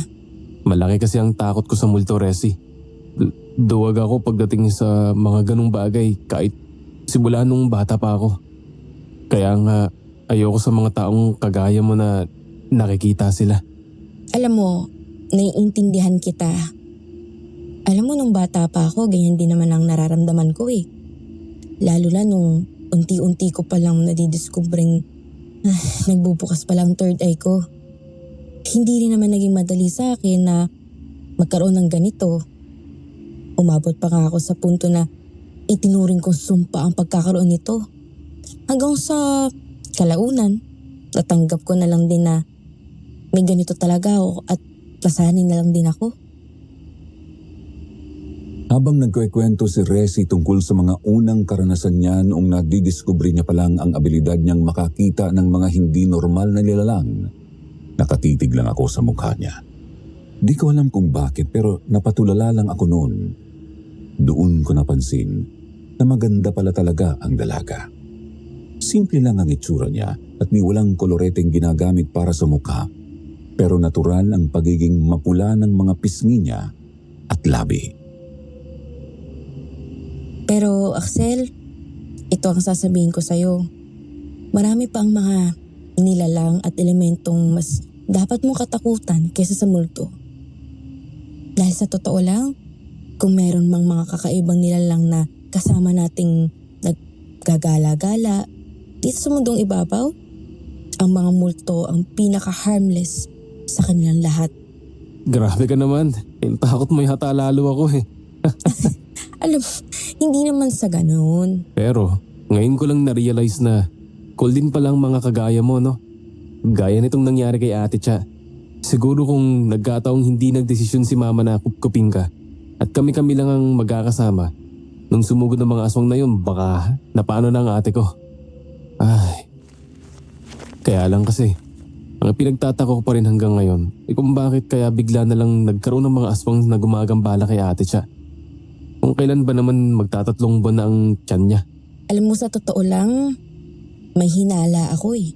Malaki kasi ang takot ko sa multo, Resi. Duwag ako pagdating sa mga ganong bagay kahit simula nung bata pa ako. Kaya nga ayoko sa mga taong kagaya mo na nakikita sila. Alam mo, naiintindihan kita. Alam mo, nung bata pa ako, ganyan din naman ang nararamdaman ko eh. Lalo na nung unti-unti ko palang nadidiscovering nagbubukas pa lang third eye ko. Hindi rin naman naging madali sa akin na magkaroon ng ganito. Umabot pa nga ako sa punto na itinuring kong sumpa ang pagkakaroon nito. Hanggang sa kalaunan, natanggap ko na lang din na may ganito talaga ako at pasanin na lang din ako. Habang nagkukwento si Resi tungkol sa mga unang karanasan niya noong nadidiskubre niya pa lang ang abilidad niyang makakita ng mga hindi normal na nilalang, nakatitig lang ako sa mukha niya. Di ko alam kung bakit pero napatulala lang ako noon. Doon ko napansin na maganda pala talaga ang dalaga. Simple lang ang itsura niya at ni walang koloreteng ginagamit para sa mukha, pero natural ang pagiging mapula ng mga pisngi niya at labi. Pero Axel, ito ang sasabihin ko sa'yo. Marami pa ang mga nilalang at elementong mas dapat mong katakutan kaysa sa multo. Dahil sa totoo lang, kung meron mang mga kakaibang nilalang na kasama nating naggagala-gala dito sa mundong ibabaw, ang mga multo ang pinaka-harmless sa kanilang lahat. Grabe ka naman. Takot mo yata lalo ako eh. Alam, hindi naman sa ganun. Pero ngayon ko lang na-realize na cool din palang mga kagaya mo, no? Gaya nitong nangyari kay Ate Cha. Siguro kung nagkataong hindi nagdesisyon si mama na kupkupin ka at kami-kami lang ang magkakasama, nung sumugod ng mga aswang na yun, baka napaano na ang ate ko. Ay, kaya lang kasi, ang pinagtatako ko pa rin hanggang ngayon ay kung bakit kaya bigla na lang nagkaroon ng mga aswang na gumagambala kay Ate Cha. Kung kailan ba naman magtatatlong buwan na ang tiyan niya? Alam mo, sa totoo lang, may hinala ako eh.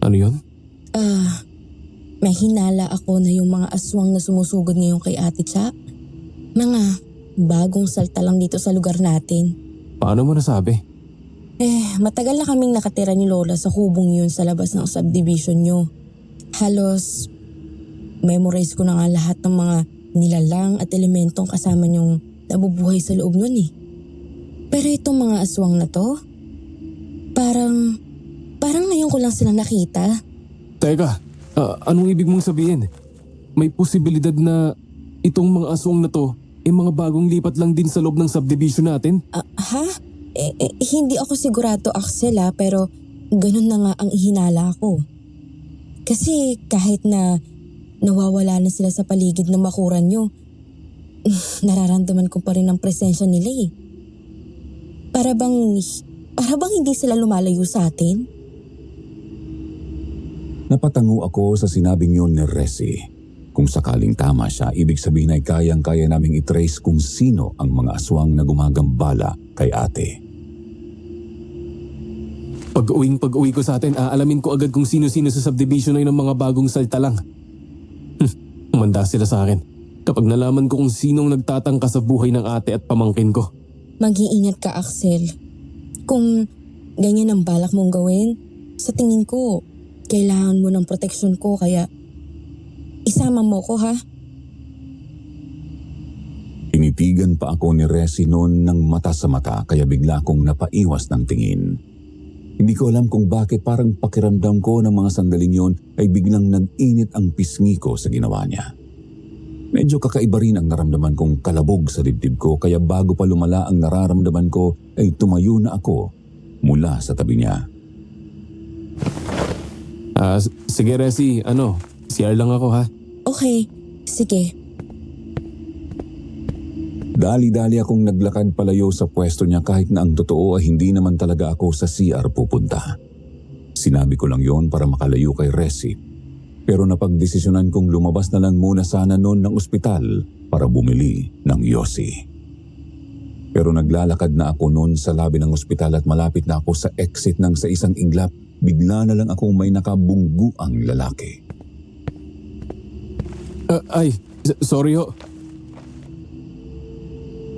Ano yun? May hinala ako na yung mga aswang na sumusugod ngayon kay Ate Cha, mga bagong salta lang dito sa lugar natin. Paano mo nasabi? Matagal na kaming nakatira ni Lola sa kubong yun sa labas ng subdivision nyo. Halos memorize ko na nga lahat ng mga nilalang at elementong kasama nyong nabubuhay sa loob nun eh. Pero itong mga aswang na to, parang ngayon ko lang silang nakita. Teka, anong ibig mong sabihin? May posibilidad na itong mga aswang na to ay mga bagong lipat lang din sa loob ng subdivision natin? Hindi ako sigurado, Axel, pero ganun na nga ang ihinala ko. Kasi kahit na nawawala na sila sa paligid ng bakuran nyo, nararamdaman ko pa rin ang presensya nila eh. Para bang hindi sila lumalayo sa atin? Napatango ako sa sinabing yun ni Resi. Kung sakaling tama siya, ibig sabihin ay kayang-kaya naming itrace kung sino ang mga aswang na gumagambala kay ate. Pag-uwi ko sa atin, aalamin ko agad kung sino-sino sa subdivision ay ng mga bagong salta lang. Umanda sila sa akin. Kapag nalaman ko kung sinong nagtatangka sa buhay ng ate at pamangkin ko. Mag-iingat ka, Axel. Kung ganyan ang balak mong gawin, sa tingin ko, kailangan mo ng proteksyon ko kaya isama mo ko ha. Tinitigan pa ako ni Resi noon ng mata sa mata kaya bigla akong napaiwas ng tingin. Hindi ko alam kung bakit parang pakiramdam ko ng mga sandaling yon ay biglang nag-init ang pisngi ko sa ginawa niya. Medyo kakaiba rin ang naramdaman kong kalabog sa dibdib ko kaya bago pa lumala ang nararamdaman ko ay tumayo na ako mula sa tabi niya. Sige Resi, CR lang ako ha. Okay, sige. Dali-dali akong naglakad palayo sa pwesto niya kahit na ang totoo ay hindi naman talaga ako sa CR pupunta. Sinabi ko lang yon para makalayo kay Resi. Pero napagdesisyonan kong lumabas na lang muna sana noon ng ospital para bumili ng yosi. Pero naglalakad na ako noon sa labi ng ospital at malapit na ako sa exit ng sa isang iglap, bigla na lang akong may nakabungguang lalaki. Sorry ho.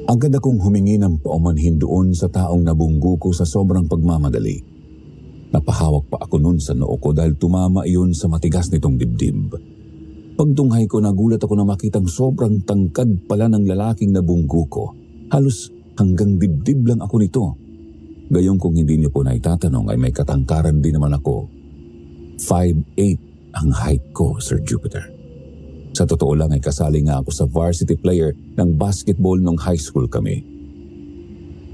Agad akong humingi ng paumanhin doon sa taong nabunggu ko sa sobrang pagmamadali. Napahawak pa ako noon sa noo ko dahil tumama iyon sa matigas nitong dibdib. Pagtunghay ko nagulat ako na makitang sobrang tangkad pala ng lalaking nabunggu ko. Halos hanggang dibdib lang ako nito. Gayong kung hindi niyo po naitatanong ay may katangkaran din naman ako. 5'8" ang height ko, Sir Jupiter. Sa totoo lang ay kasali nga ako sa varsity player ng basketball nung high school kami.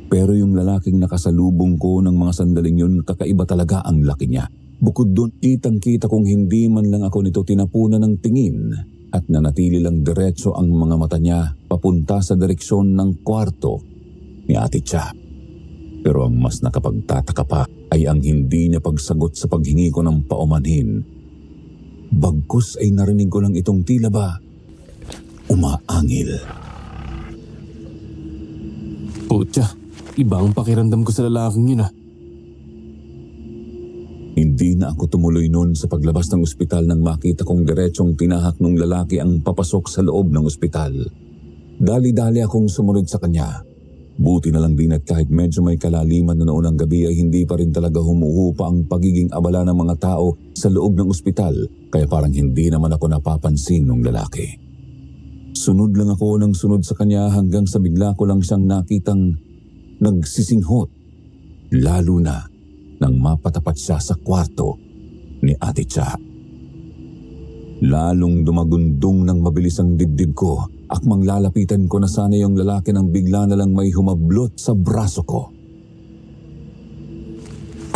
Pero yung lalaking nakasalubong ko ng mga sandaling yun, kakaiba talaga ang laki niya. Bukod doon, kitang-kita kong hindi man lang ako nito tinapunan ng tingin at nanatili lang diretso ang mga mata niya papunta sa direksyon ng kwarto ni Ate Cha. Pero ang mas nakapagtataka pa ay ang hindi niya pagsagot sa paghingi ko ng paumanhin. Bagkus ay narinig ko lang itong tila ba umaangil. Putya, iba ang pakiramdam ko sa lalaking yun Hindi na ako tumuloy noon sa paglabas ng ospital nang makita kong diretsong tinahak ng lalaki ang papasok sa loob ng ospital. Dali-dali akong sumunod sa kanya. Buti na lang din at kahit medyo may kalaliman na noon ang gabi ay hindi pa rin talaga humuhupa ang pagiging abala ng mga tao sa loob ng ospital kaya parang hindi naman ako napapansin ng lalaki. Sunod lang ako ng sunod sa kanya hanggang sa bigla ko lang siyang nakitang nagsisinghot, lalo na nang mapatapat siya sa kwarto ni Ate Cha. Lalong dumagundong ng mabilis ang dibdib ko, akmang lalapitan ko na sana yung lalaki nang bigla na lang may humablot sa braso ko.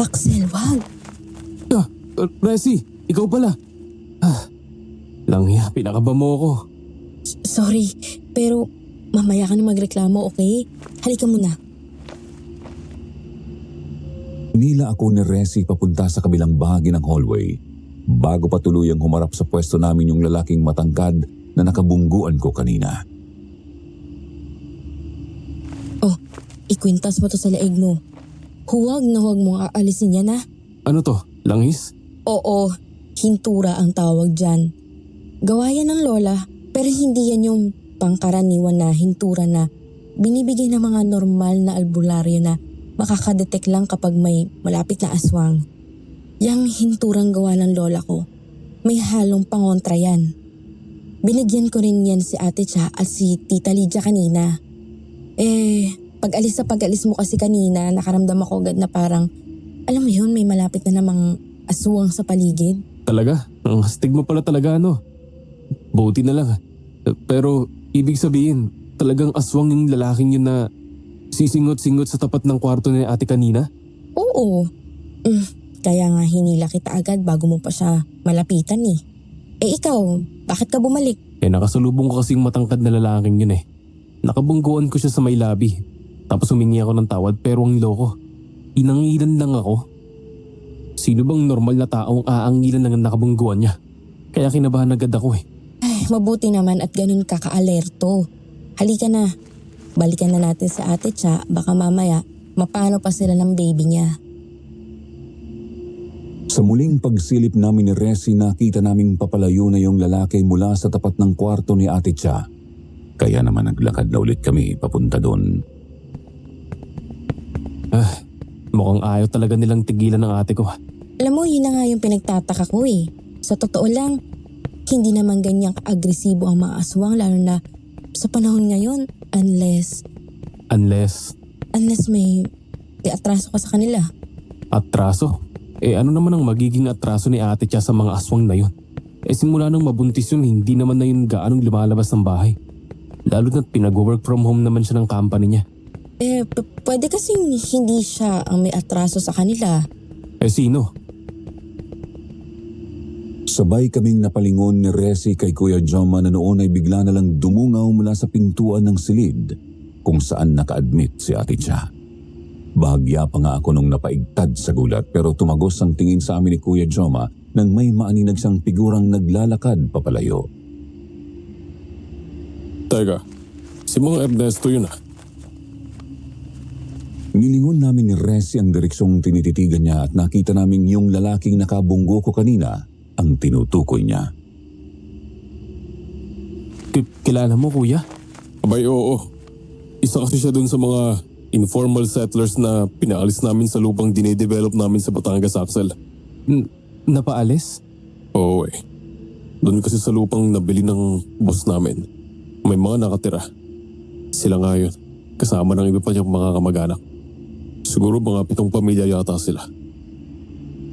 Axel, wag. Resi, ikaw pala. Langya, pinakaba mo ako. Sorry, pero mamaya ka na magreklamo, okay? Halika muna. Nila ako ni Resi papunta sa kabilang bahagi ng hallway. Bago pa tuluyang humarap sa pwesto namin yung lalaking matangkad na nakabungguan ko kanina. Oh, ikwintas mo to sa leeg mo. Huwag na huwag mong aalisin yan ha. Ano to? Langis? Oo, hintura ang tawag dyan. Gawa yan ng lola, pero hindi yan yung pangkaraniwan na hintura na binibigay ng mga normal na albularyo na makakadetect lang kapag may malapit na aswang. Yang hinturang gawa ng lola ko, may halong pangontra yan. Binigyan ko rin yan si Ate Cha at si Tita Lydia kanina. Pag-alis mo kasi kanina, nakaramdam ako agad na parang, alam mo yun, may malapit na namang aswang sa paligid. Talaga? Ang hastig mo pala talaga Buti na lang. Pero ibig sabihin, talagang aswang yung lalaking yun na sisingot-singot sa tapat ng kwarto ni ate kanina? Oo. Kaya nga hinila kita agad bago mo pa siya malapitan eh. Ikaw, bakit ka bumalik? Nakasalubong ko kasing matangkad na lalaking yun Nakabungguan ko siya sa may labi. Tapos humingi ako ng tawad pero ang loko. Inangilan lang ako. Sino bang normal na taong aangilan lang ang nakabungguan niya? Kaya kinabahan agad ako Ay, mabuti naman at ganun ka ka-alerto. Halika na. Balikan na natin sa Ate Cha, baka mamaya mapano pa sila ng baby niya. Sa muling pagsilip namin ni Resi, nakita naming papalayo na yung lalaki mula sa tapat ng kwarto ni Ate Cha. Kaya naman naglakad na ulit kami papunta doon. Mukhang ayaw talaga nilang tigilan ng ate ko. Alam mo, yun na nga yung pinagtataka ko eh. Sa totoo lang, hindi naman ganyang ka-agresibo ang mga aswang lalo na sa panahon ngayon unless may atraso ka sa kanila. Atraso? Ano naman ang magiging atraso ni ate Cha sa mga aswang na yun? Simula nung mabuntis yun, hindi naman na yun gaanong lumalabas ng bahay. Lalo na't pinag-work from home naman siya ng company niya. Pwede kasing hindi siya ang may atraso sa kanila. Sino? Sabay kaming napalingon ni Resi kay Kuya Joma na noon ay bigla na lang dumungaw mula sa pintuan ng silid kung saan naka-admit si Ate Cha. Bahagya pa nga ako nung napaigtad sa gulat pero tumagos ang tingin sa amin ni Kuya Joma nang may maaninag siyang figurang naglalakad papalayo. Teka, si Mang Ernesto yun ah. Nilingon namin ni Resi ang direksyong tinititigan niya at nakita namin yung lalaking nakabunggo ko kanina ang tinutukoy niya. Kilala mo, kuya? Abay oo. Isa kasi siya dun sa mga informal settlers na pinaalis namin sa lupang dinedevelop namin sa Batangas, Axel. Napaalis? Oo eh. Doon kasi sa lupang nabili ng boss namin, may mga nakatira. Sila nga yun, kasama ng iba pa niyang mga kamag-anak. Siguro mga 7 pamilya yata sila.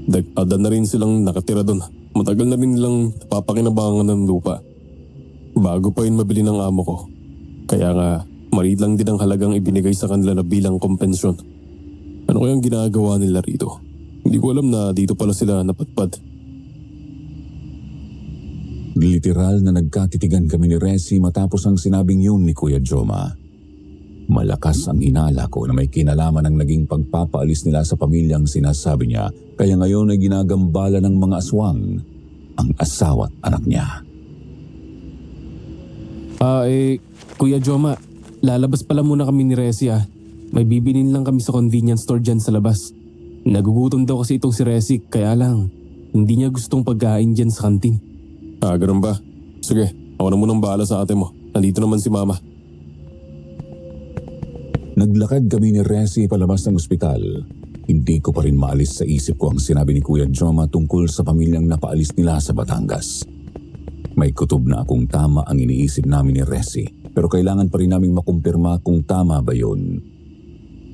Dekada na rin silang nakatira doon. Matagal na rin nilang napapakinabangan ng lupa. Bago pa yun mabili ng amo ko. Kaya nga, maliit lang din ang halagang ibinigay sa kanila na bilang kompensyon. Ano kayang ginagawa nila rito? Hindi ko alam na dito pala sila napatpad. Literal na nagkatitigan kami ni Resi matapos ang sinabing yun ni Kuya Joma. Malakas ang hinala ko na may kinalaman ang naging pagpapaalis nila sa pamilyang sinasabi niya, kaya ngayon ay ginagambala ng mga aswang ang asawa't anak niya. Kuya Joma, lalabas pala muna kami ni Resi ah. May bibilin lang kami sa convenience store dyan sa labas. Nagugutom daw kasi itong si Resi, kaya lang hindi niya gustong pagkain dyan sa kantin. Ganun ba? Sige, ako na munang bahala sa ate mo. Nandito naman si mama. Naglakad kami ni Resi palabas ng ospital. Hindi ko pa rin maalis sa isip ko ang sinabi ni Kuya Joma tungkol sa pamilyang napaalis nila sa Batangas. May kutob na akong tama ang iniisip namin ni Resi, pero kailangan pa rin naming makumpirma kung tama ba yun.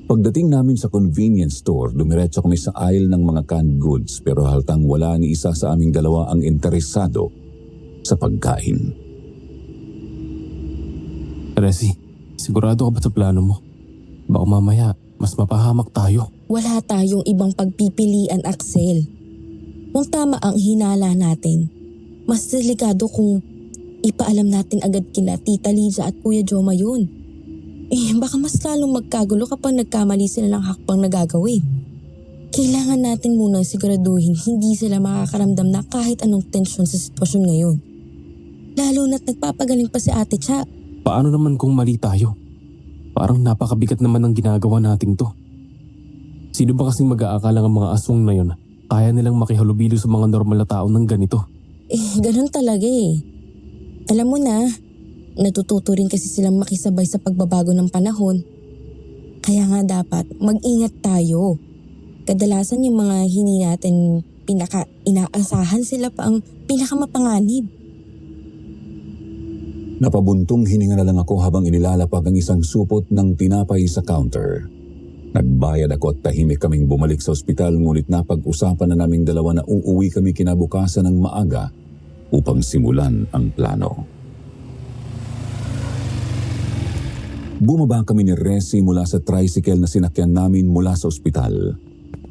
Pagdating namin sa convenience store, dumiretso kami sa aisle ng mga canned goods pero haltang wala ni isa sa aming dalawa ang interesado sa pagkain. Resi, sigurado ka ba sa plano mo? Baka mamaya, mas mapahamak tayo. Wala tayong ibang pagpipilian, Axel. Kung tama ang hinala natin, mas delikado kung ipaalam natin agad kina Tita Liza at Kuya Joma yun. Baka mas lalong magkagulo kapag nagkamali sila ng hakbang na gagawin. Kailangan natin munang siguraduhin hindi sila makakaramdam na kahit anong tensyon sa sitwasyon ngayon. Lalo na't nagpapagaling pa si Ate Cha. Paano naman kung mali tayo? Parang napakabigat naman ang ginagawa nating to. Sino ba kasing mag-aakala ng mga aswang na yun? Kaya nilang makihalubilo sa mga normal na tao ng ganito? Ganun talaga eh. Alam mo na, natututo rin kasi silang makisabay sa pagbabago ng panahon. Kaya nga dapat mag-ingat tayo. Kadalasan yung mga hindi natin pinaka-inaasahan sila pa ang pinakamapanganib. Napabuntong hininga na lang ako habang inilalapag ang isang supot ng tinapay sa counter. Nagbayad ako at tahimik kaming bumalik sa ospital ngunit napag-usapan na naming dalawa na uuwi kami kinabukasan ng maaga upang simulan ang plano. Bumaba kami ni Resi mula sa tricycle na sinakyan namin mula sa ospital.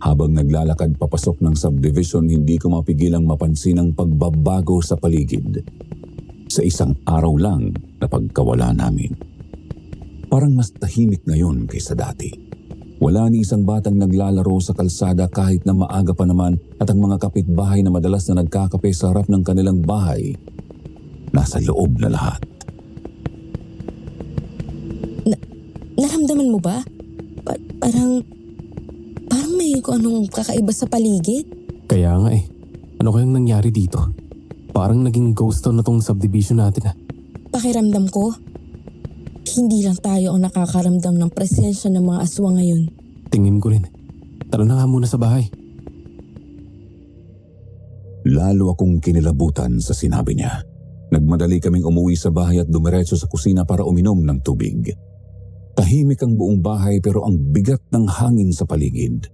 Habang naglalakad papasok ng subdivision, hindi ko mapigilang mapansin ang pagbabago sa paligid. Sa isang araw lang na pagkawala namin. Parang mas tahimik ngayon kaysa dati. Wala ni isang batang naglalaro sa kalsada kahit na maaga pa naman at ang mga kapitbahay na madalas na nagkakape sa harap ng kanilang bahay, nasa loob na lahat. Naramdaman mo ba? Parang may kung anong kakaiba sa paligid. Kaya nga eh. Ano kayang nangyari dito? Parang naging ghost town na tong subdivision natin ah. Pakiramdam ko, Hindi lang tayo ang nakakaramdam ng presensya ng mga aswang ngayon. Tingin ko rin. Tara na nga muna sa bahay. Lalo akong kinilabutan sa sinabi niya. Nagmadali kaming umuwi sa bahay at dumiretso sa kusina para uminom ng tubig. Tahimik ang buong bahay pero ang bigat ng hangin sa paligid.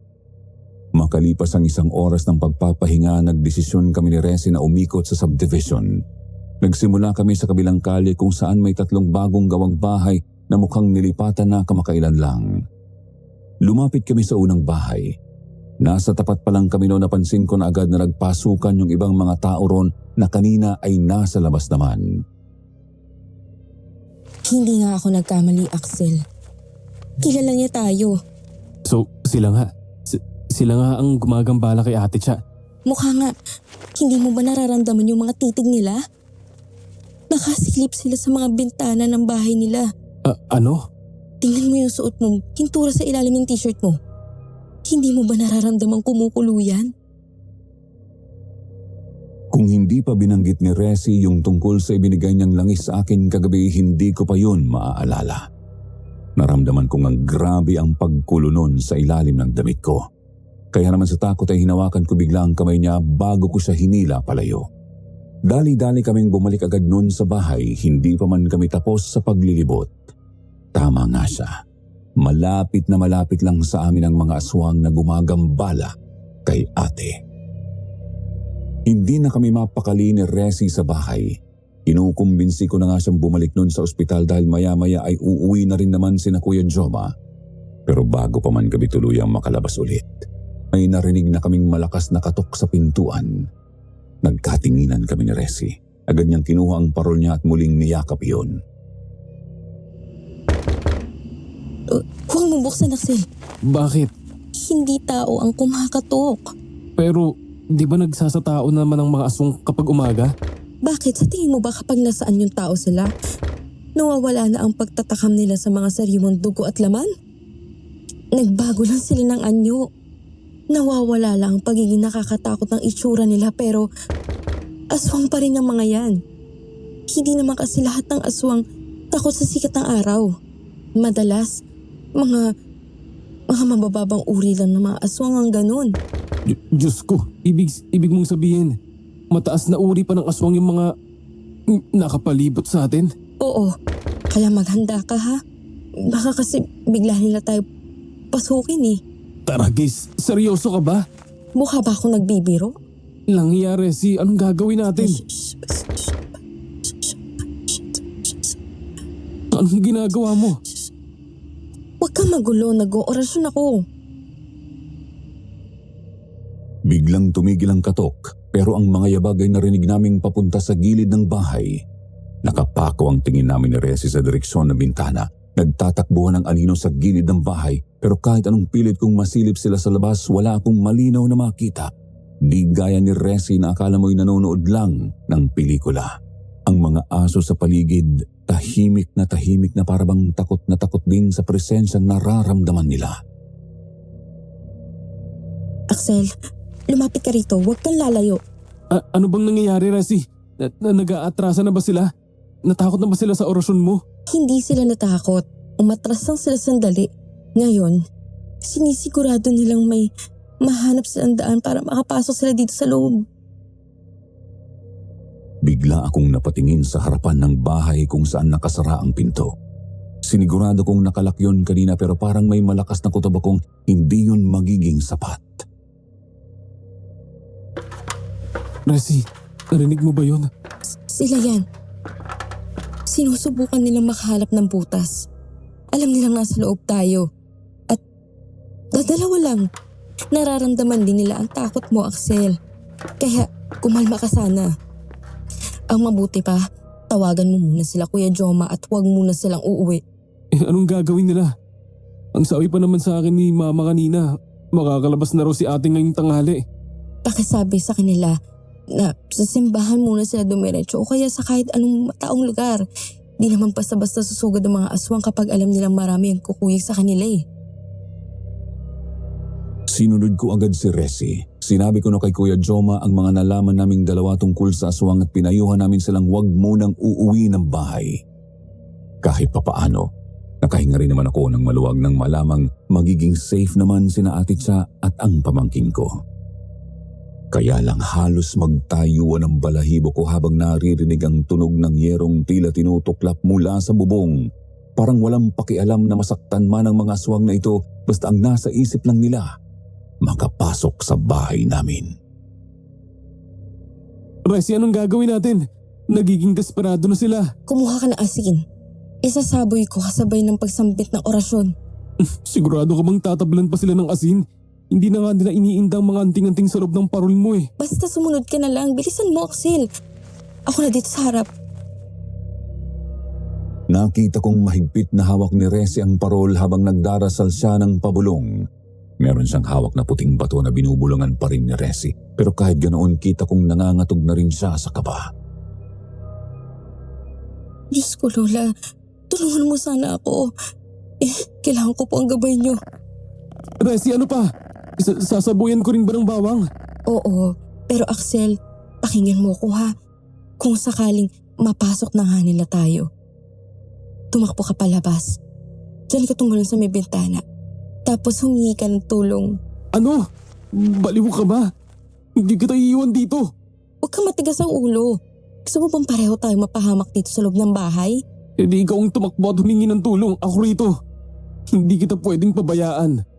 Makalipas ang 1 oras ng pagpapahinga, nagdesisyon kami ni Resi na umikot sa subdivision. Nagsimula kami sa kabilang kalye kung saan may 3 bagong gawang bahay na mukhang nilipatan na kamakailan lang. Lumapit kami sa unang bahay. Nasa tapat pa lang kami noon napansin ko na agad na nagpasukan yung ibang mga tao ron na kanina ay nasa labas naman. Hindi nga ako nagkamali, Axel. Kilala niya tayo. So, sila nga. Sila nga ang gumagambala kay Ate Cha. Mukha nga, hindi mo ba nararamdaman yung mga titig nila? Nakasilip sila sa mga bintana ng bahay nila. Ano? Tingnan mo yung suot mo, pintura sa ilalim ng t-shirt mo. Hindi mo ba nararamdaman kumukulo yan? Kung hindi pa binanggit ni Resi yung tungkol sa ibinigay niyang langis sa akin kagabi, hindi ko pa yun maaalala. Naramdaman kong ang grabe ang pagkulo nun sa ilalim ng damit ko. Kaya naman sa takot ay hinawakan ko bigla ang kamay niya bago ko siya hinila palayo. Dali-dali kaming bumalik agad nun sa bahay, hindi pa man kami tapos sa paglilibot. Tama nga siya. Malapit na malapit lang sa amin ang mga aswang na gumagambala kay Ate. Hindi na kami mapakali ni Resi sa bahay. Kinukumbinsi ko na nga siyang bumalik nun sa ospital dahil maya-maya ay uuwi na rin naman sina Kuya Joma. Pero bago pa man kami tuluyang makalabas ulit, may narinig na kaming malakas na katok sa pintuan. Nagkatinginan kami ni Resi. Agad niyang kinuha ang parol niya at muling niyakap iyon. Huwag mo buksan, Axel. Bakit? Hindi tao ang kumakatok. Pero, di ba nagsasatao naman ang mga aswang kapag umaga? Bakit? Sa tingin mo ba kapag nasaan yung tao sila, nawawala na ang pagtatakam nila sa mga sariwang dugo at laman? Nagbago lang sila ng anyo. Nawawala lang ang pagiging nakakatakot ng itsura nila pero aswang pa rin ang mga yan. Hindi naman kasi lahat ng aswang takot sa sikat ng araw. Madalas, mga mabababang uri lang ng mga aswang ang ganun. Diyos ko, ibig mong sabihin, mataas na uri pa ng aswang yung mga nakapalibot sa atin? Oo, kaya maghanda ka ha. Baka kasi bigla nila tayo pasukin eh. Taragis, seryoso ka ba? Mukha ba akong nagbibiro? Langya, Resi, anong gagawin natin? Anong ginagawa mo? Huwag kang magulo, nag-oorasyon ako. Biglang tumigil ang katok pero ang mga yabag ay narinig naming papunta sa gilid ng bahay. Nakapako ang tingin namin ni Resi sa direksyon ng bintana. Nagtatakbuhan ang anino sa gilid ng bahay pero kahit anong pilit kong masilip sila sa labas, wala akong malinaw na makita. Di gaya ni Resi na akala mo'y nanonood lang ng pelikula. Ang mga aso sa paligid, tahimik na parabang takot na takot din sa presensyang nararamdaman nila. Axel, lumapit ka rito, huwag kang lalayo. Ano bang nangyayari, Resi? Nag-aatrasa na ba sila? Natakot na ba sila sa orasyon mo? Hindi sila natakot. Umatras lang sila sandali. Ngayon, sinisigurado nilang may mahanap silang daan para makapasok sila dito sa loob. Bigla akong napatingin sa harapan ng bahay kung saan nakasara ang pinto. Sinigurado kong nakalak yun kanina pero parang may malakas na kutob akong hindi yun magiging sapat. Resi, narinig mo ba yun? Sila yan. Sinusubukan nilang makahalap ng butas. Alam nilang nasa loob tayo. At dadalawa lang. Nararamdaman din nila ang takot mo, Axel. Kaya kumalma ka sana. Ang mabuti pa, tawagan mo muna sila Kuya Joma at huwag muna silang uuwi. Anong gagawin nila? Ang sabi pa naman sa akin ni Mama kanina, makakalabas na raw si ate ngayong tanghali. Pakisabi sa kanila na sa simbahan muna sila dumiretso o kaya sa kahit anong taong lugar. Di naman basta-basta susugod ang mga aswang kapag alam nilang marami ang kukuyig sa kanila eh. Sinunod ko agad si Resi. Sinabi ko na kay Kuya Joma ang mga nalaman naming dalawa tungkol sa aswang at pinayuhan namin silang huwag munang uuwi ng bahay. Kahit papaano, nakahinga rin naman ako ng maluwag nang malamang magiging safe naman sina Ate Cha at ang pamangkin ko. Kaya lang halos magtayuan ang balahibo ko habang naririnig ang tunog ng yerong tila tinutuklap mula sa bubong. Parang walang pakialam na masaktan man ang mga aswang na ito, basta ang nasa isip lang nila, makapasok sa bahay namin. Resi, anong gagawin natin? Nagiging desperado na sila. Kumuha ka ng asin. Isasaboy ko kasabay ng pagsambit ng orasyon. Sigurado ka bang tatablan pa sila ng asin? Hindi na nga nila iniindang mga anting-anting sa loob ng parol mo eh. Basta sumunod ka na lang. Bilisan mo, Axel. Ako na dito sa harap. Nakita kong mahigpit na hawak ni Resi ang parol habang nagdarasal siya ng pabulong. Meron siyang hawak na puting bato na binubulungan pa rin ni Resi. Pero kahit ganoon kita kong nangangatog na rin siya sa kaba. Diyos ko, Lola. Tulungan mo sana ako. Kailangan ko po ang gabay niyo. Resi, ano pa? Sasabuyan ko rin ba ng bawang? Oo, pero Axel, pakinggan mo ko ha. Kung sakaling mapasok na nga nila tayo, tumakbo ka palabas. Diyan ka tumulong sa may bintana. Tapos humingi ka ng tulong. Ano? Baliw ka ba? Hindi kita iiwan dito. Huwag kang matigas ang ulo. Gusto mo bang pareho tayo mapahamak dito sa loob ng bahay? Hindi ikaw ang tumakbo at humingi ng tulong. Ako rito. Hindi kita pwedeng pabayaan.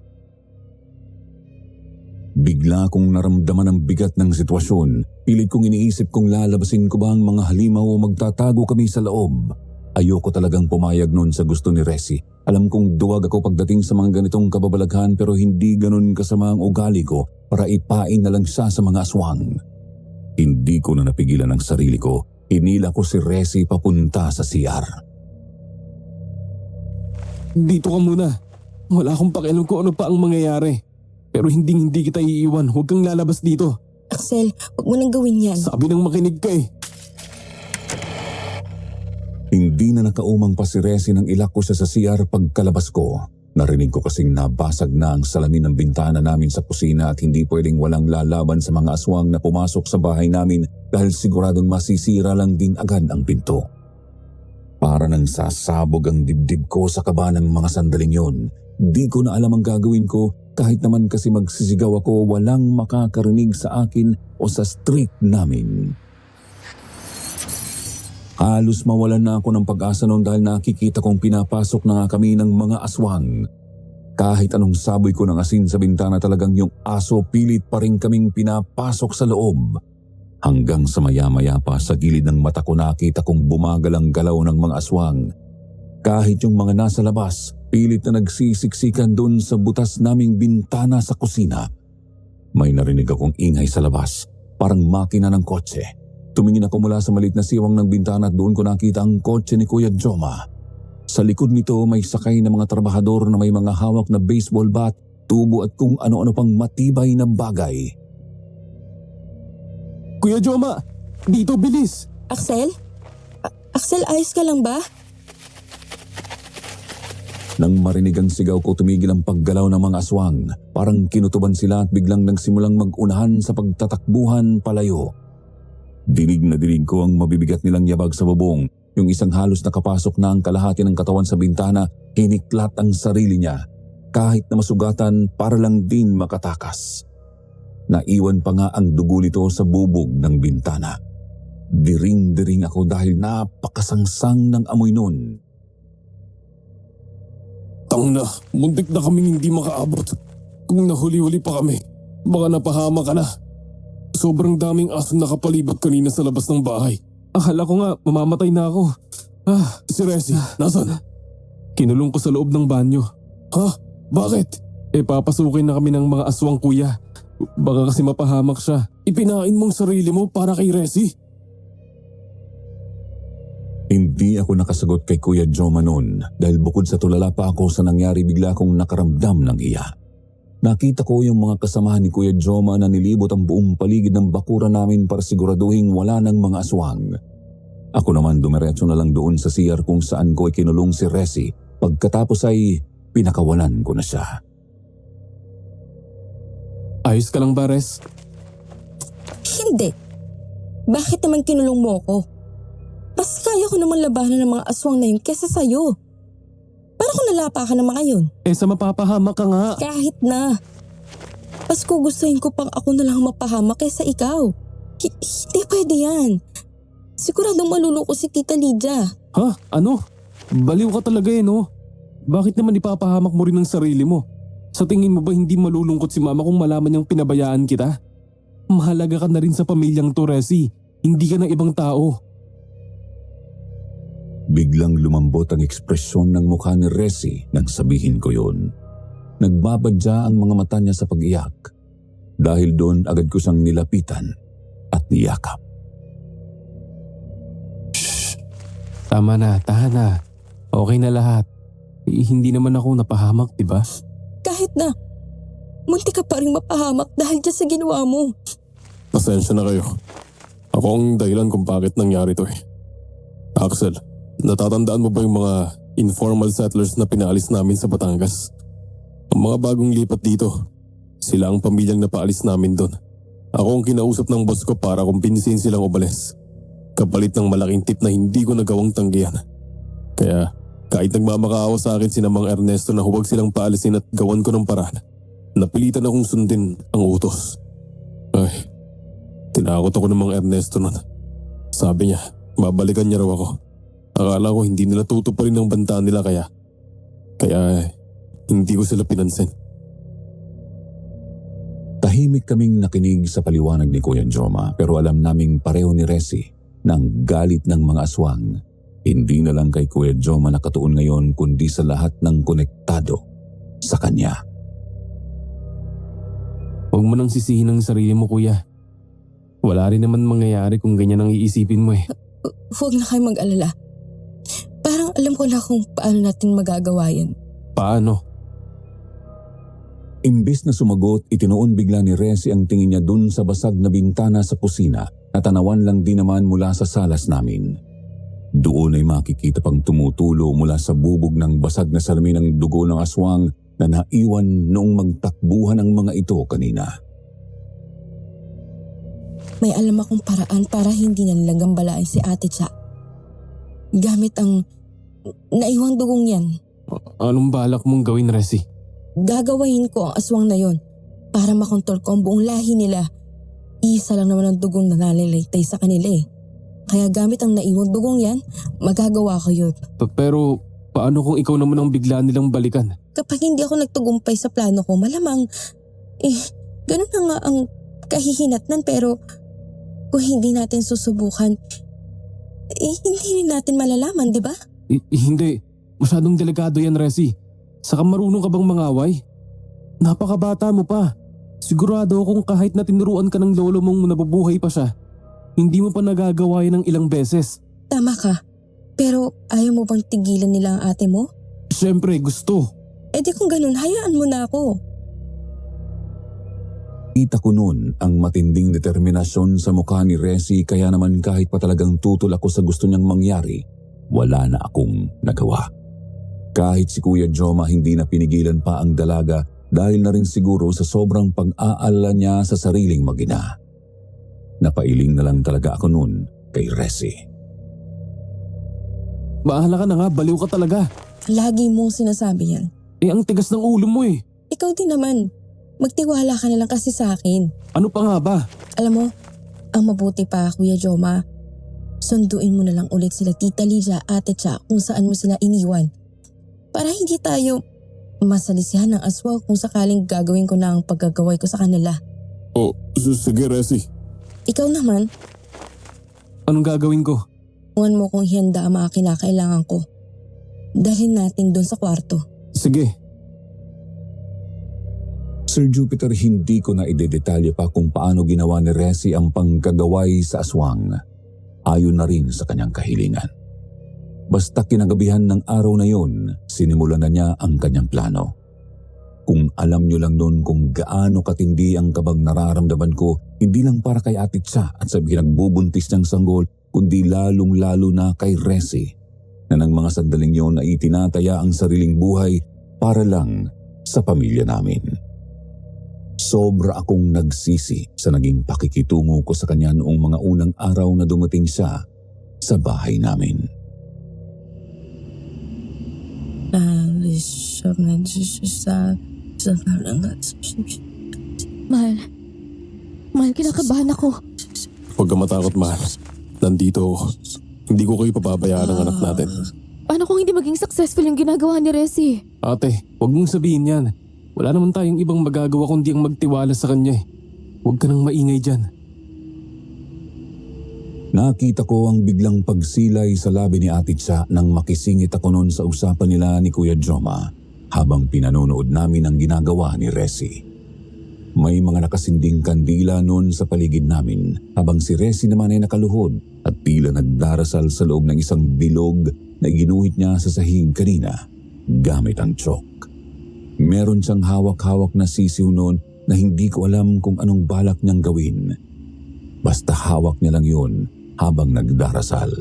Bigla kong naramdaman ang bigat ng sitwasyon. Pilit kong iniisip kung lalabasin ko ba ang mga halimaw o magtatago kami sa loob. Ayoko talagang pumayag noon sa gusto ni Resi. Alam kong duwag ako pagdating sa mga ganitong kababalaghan pero hindi ganun kasama ang ugali ko para ipain na lang siya sa mga aswang. Hindi ko na napigilan ang sarili ko. Hinila ko si Resi papunta sa CR. Dito ka muna. Wala akong pakialam kung ano pa ang mangyayari. Pero hindi kita iiwan. Huwag kang lalabas dito. Axel, huwag mo nang gawin yan. Sabi nang makinig ka eh. Hindi na nakaumang pa si Resi nang ilak ko siya sa CR pagkalabas ko. Narinig ko kasing nabasag na ang salamin ng bintana namin sa kusina at hindi pwedeng walang lalaban sa mga aswang na pumasok sa bahay namin dahil siguradong masisira lang din agad ang pinto. Para nang sasabog ang dibdib ko sa kaba ng mga sandaling yon. Di ko na alam ang gagawin ko kahit naman kasi magsisigaw ako walang makakarinig sa akin o sa street namin. Halos mawalan na ako ng pag-asa noon dahil nakikita kong pinapasok na nga kami ng mga aswang. Kahit anong saboy ko ng asin sa bintana talagang yung aso pilit pa rin kaming pinapasok sa loob. Hanggang sa maya-maya pa sa gilid ng mata ko nakita kong bumagal ang galaw ng mga aswang. Kahit yung mga nasa labas, pilit na nagsisiksikan doon sa butas naming bintana sa kusina. May narinig akong ingay sa labas, parang makina ng kotse. Tumingin ako mula sa maliit na siwang ng bintana at doon ko nakita ang kotse ni Kuya Joma. Sa likod nito may sakay na mga trabahador na may mga hawak na baseball bat, tubo at kung ano-ano pang matibay na bagay. Kuya Joma, dito bilis. Axel? Axel, ayos ka lang ba? Nang marinig ang sigaw ko tumigil ang paggalaw ng mga aswang. Parang kinutuban sila at biglang nagsimulang mag-unahan sa pagtatakbuhan palayo. Dinig na dinig ko ang mabibigat nilang yabag sa bubong. Yung isang halos nakapasok na ang kalahati ng katawan sa bintana, hiniklat ang sarili niya. Kahit na masugatan para lang din makatakas. Naiwan pa nga ang dugo nito sa bubog ng bintana. Diring-diring ako dahil napakasangsang ng amoy nun. Tangna, muntik na kaming hindi makaabot. Kung nahuli-huli pa kami, baka napahama ka na. Sobrang daming aso nakapalibot kanina sa labas ng bahay. Akala ko nga mamamatay na ako. Si Resi, nasan? Kinulong ko sa loob ng banyo. Ha? Bakit? Papasukin na kami ng mga aswang, kuya. Baka kasi mapahamak siya. Ipinain mong sarili mo para kay Resi? Hindi ako nakasagot kay Kuya Joma noon dahil bukod sa tulala pa ako sa nangyari bigla akong nakaramdam ng iya. Nakita ko yung mga kasamahan ni Kuya Joma na nilibot ang buong paligid ng bakuran namin para siguraduhin wala ng mga aswang. Ako naman dumiretso na lang doon sa CR kung saan ko ikinulong si Resi. Pagkatapos ay pinakawalan ko na siya. Ayos ka lang ba, Res? Hindi. Bakit naman kinulong mo ko? Mas kaya ko naman labanan ng mga aswang na yun kesa sa'yo. Paano kung nalapakan ng mga yun? Sa mapapahamak ka nga. Kahit na. Mas gugustuhin ko pang ako na lang mapahamak kesa ikaw. Hindi pwede yan. Siguradong maluluko si Tita Lydia. Ha? Ano? Baliw ka talaga no? Bakit naman ipapahamak mo rin ang sarili mo? Sa tingin mo ba hindi malulungkot si mama kung malaman niyang pinabayaan kita? Mahalaga ka na rin sa pamilyang to, Resi. Hindi ka ng ibang tao. Biglang lumambot ang ekspresyon ng mukha ni Resi nang sabihin ko yun. Nagbabadya ang mga mata niya sa pag-iyak. Dahil doon agad ko siyang nilapitan at niyakap. Tama na, tahan na. Okay na lahat. Hindi naman ako napahamak, diba? Kahit na. Munti ka pa rin mapahamak dahil dyan sa ginawa mo. Pasensya na kayo. Ako ang dahilan kung bakit nangyari to eh. Axel, natatandaan mo ba yung mga informal settlers na pinaalis namin sa Batangas? Ang mga bagong lipat dito, sila ang pamilyang napaalis namin doon. Ako ang kinausap ng boss ko para kumbinsihin silang umalis. Kapalit ng malaking tip na hindi ko nagawang tanggihan. Kaya kahit nagmamakaawa sa akin si Mang Ernesto na huwag silang paalisin at gawan ko ng paraan, napilitan akong sundin ang utos. Ay, tinakot ako ng Mang Ernesto nun. Sabi niya, babalikan niya raw ako. Akala ko hindi nila tutuparin ang banta nila kaya hindi ko sila pinansin. Tahimik kaming nakinig sa paliwanag ni Kuya Joma pero alam naming pareho ni Resi ng galit ng mga aswang. Hindi na lang kay Kuya Joma nakatuon ngayon kundi sa lahat ng konektado sa kanya. Huwag mo nang sisihin ang sarili mo, kuya. Wala rin naman mangyayari kung ganyan ang iisipin mo eh. Huwag na kayo mag-alala. Parang alam ko na kung paano natin magagawa yan. Paano? Imbes na sumagot, itinuon bigla ni Resi ang tingin niya dun sa basag na bintana sa kusina na tanawan lang din naman mula sa salas namin. Doon ay makikita pang tumutulo mula sa bubog ng basag na salamin ng dugo ng aswang na naiwan noong magtakbuhan ang mga ito kanina. May alam akong paraan para hindi na nilang gambalain si Ate Cha. Gamit ang naiwang dugong yan. Anong balak mong gawin, Resi? Gagawain ko ang aswang na yon para makontrol ko ang buong lahi nila. Isa lang naman ang dugong na nalilaytay sa kanila eh. Kaya gamit ang naiwang dugong yan, magagawa ko yun. Pero paano kung ikaw naman ang bigla nilang balikan? Kapag hindi ako nagtugumpay sa plano ko, malamang, ganun na nga ang kahihinatnan pero kung hindi natin susubukan, hindi rin natin malalaman, di ba? Hindi. Masyadong delikado yan, Resi. Saka marunong ka bang mangaway? Napakabata mo pa. Sigurado akong kahit na tinuruan ka ng lolo mong nabubuhay pa siya, hindi mo pa nagagawa yan ng ilang beses. Tama ka. Pero ayaw mo bang tigilan nila ang ate mo? Siyempre, gusto. Di kung ganun, hayaan mo na ako. Kita ko noon ang matinding determinasyon sa mukha ni Resi kaya naman kahit pa talagang tutol ako sa gusto niyang mangyari, wala na akong nagawa. Kahit si Kuya Joma hindi na pinigilan pa ang dalaga dahil na rin siguro sa sobrang pag-aalala niya sa sariling magina. Napailing na lang talaga ako noon kay Resi. Bahala ka na nga, baliw ka talaga. Lagi mong sinasabi yan. Ang tigas ng ulo mo eh. Ikaw din naman. Magtiwala ka na lang kasi sa akin. Ano pa nga ba? Alam mo, ang mabuti pa, Kuya Joma, sunduin mo na lang ulit sila Tita Lydia, Ate Cha kung saan mo sila iniwan. Para hindi tayo masalisihan ng aswang kung sakaling gagawin ko na ang paggagaway ko sa kanila. Sige, Resi. Ikaw naman, Anong gagawin ko? huwan mo kung hihanda ang mga kinakailangan ko. Dalhin natin doon sa kwarto. Sige. Sir Jupiter, hindi ko na idedetalye pa kung paano ginawa ni Resi ang panggagaway sa aswang. Ayon na rin sa kanyang kahilingan. Basta kinagabihan ng araw na yon, sinimulan na niya ang kanyang plano. Kung alam niyo lang noon kung gaano katindi ang kabang nararamdaman ko, hindi lang para kay Ate Cha at sa pinagbubuntis ng sanggol, kundi lalong-lalo na kay Resi, na ng mga sandaling yon ay itinataya ang sariling buhay para lang sa pamilya namin. Sobra akong nagsisi sa naging pakikitungo ko sa kanya noong mga unang araw na dumating siya sa bahay namin. Mahal. Mahal, kinakabahan ako. Huwag ka matakot, mahal. Nandito ako. Hindi ko kayo pababayaan ng anak natin. Paano kung hindi maging successful yung ginagawa ni Resi? Ate, huwag mong sabihin yan. Wala naman tayong ibang magagawa kundi ang magtiwala sa kanya eh. Huwag ka nang maingay dyan. Nakita ko ang biglang pagsilay sa labi ni Ate Tsa nang makisingit ako noon sa usapan nila ni Kuya Joma habang pinanonood namin ang ginagawa ni Resi. May mga nakasinding kandila noon sa paligid namin habang si Resi naman ay nakaluhod at tila nagdarasal sa loob ng isang bilog na iginuhit niya sa sahig kanina gamit ang tsak. Meron siyang hawak-hawak na sisiw noon na hindi ko alam kung anong balak niyang gawin. Basta hawak niya lang yun habang nagdarasal.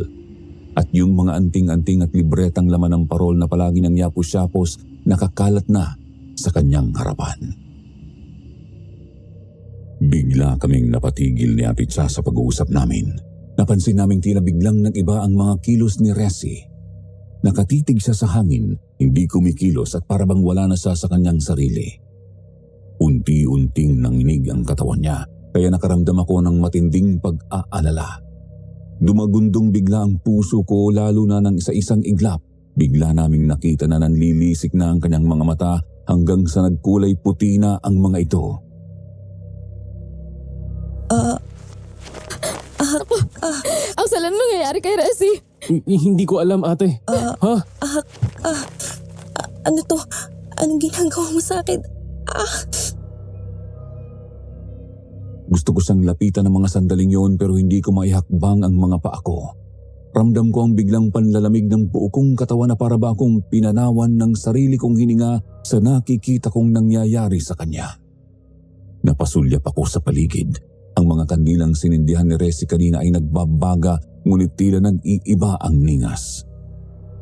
At yung mga anting-anting at libretang laman ng parol na palagi ng yapos-yapos nakakalat na sa kanyang harapan. Bigla kaming napatigil ni Ate Tsa sa pag-uusap namin. Napansin naming tila biglang nag-iba ang mga kilos ni Resi. Nakatitig siya sa hangin, hindi kumikilos at parabang wala na siya sa kanyang sarili. Unti-unting nanginig ang katawan niya, kaya nakaramdam ako ng matinding pag-aalala. Dumagundong bigla ang puso ko lalo na ng isa-isang iglap. Bigla naming nakita na nanlilisik na ang kanyang mga mata hanggang sa nagkulay puti na ang mga ito. Ang salan nangyayari kay Resi. Hindi ko alam, ate. Ha? Ano to? Anong ginagawa mo sa akin? Gusto ko siyang lapitan ng mga sandaling yon pero hindi ko maihakbang ang mga paa ko. Ramdam ko ang biglang panlalamig ng buo kong katawan na para ba akong pinanawan ng sarili kong hininga sa nakikita kong nangyayari sa kanya. Napasulyap ako sa paligid. Ang mga kandilang sinindihan ni Resi kanina ay nagbabaga ngunit tila nag-iiba ang ningas.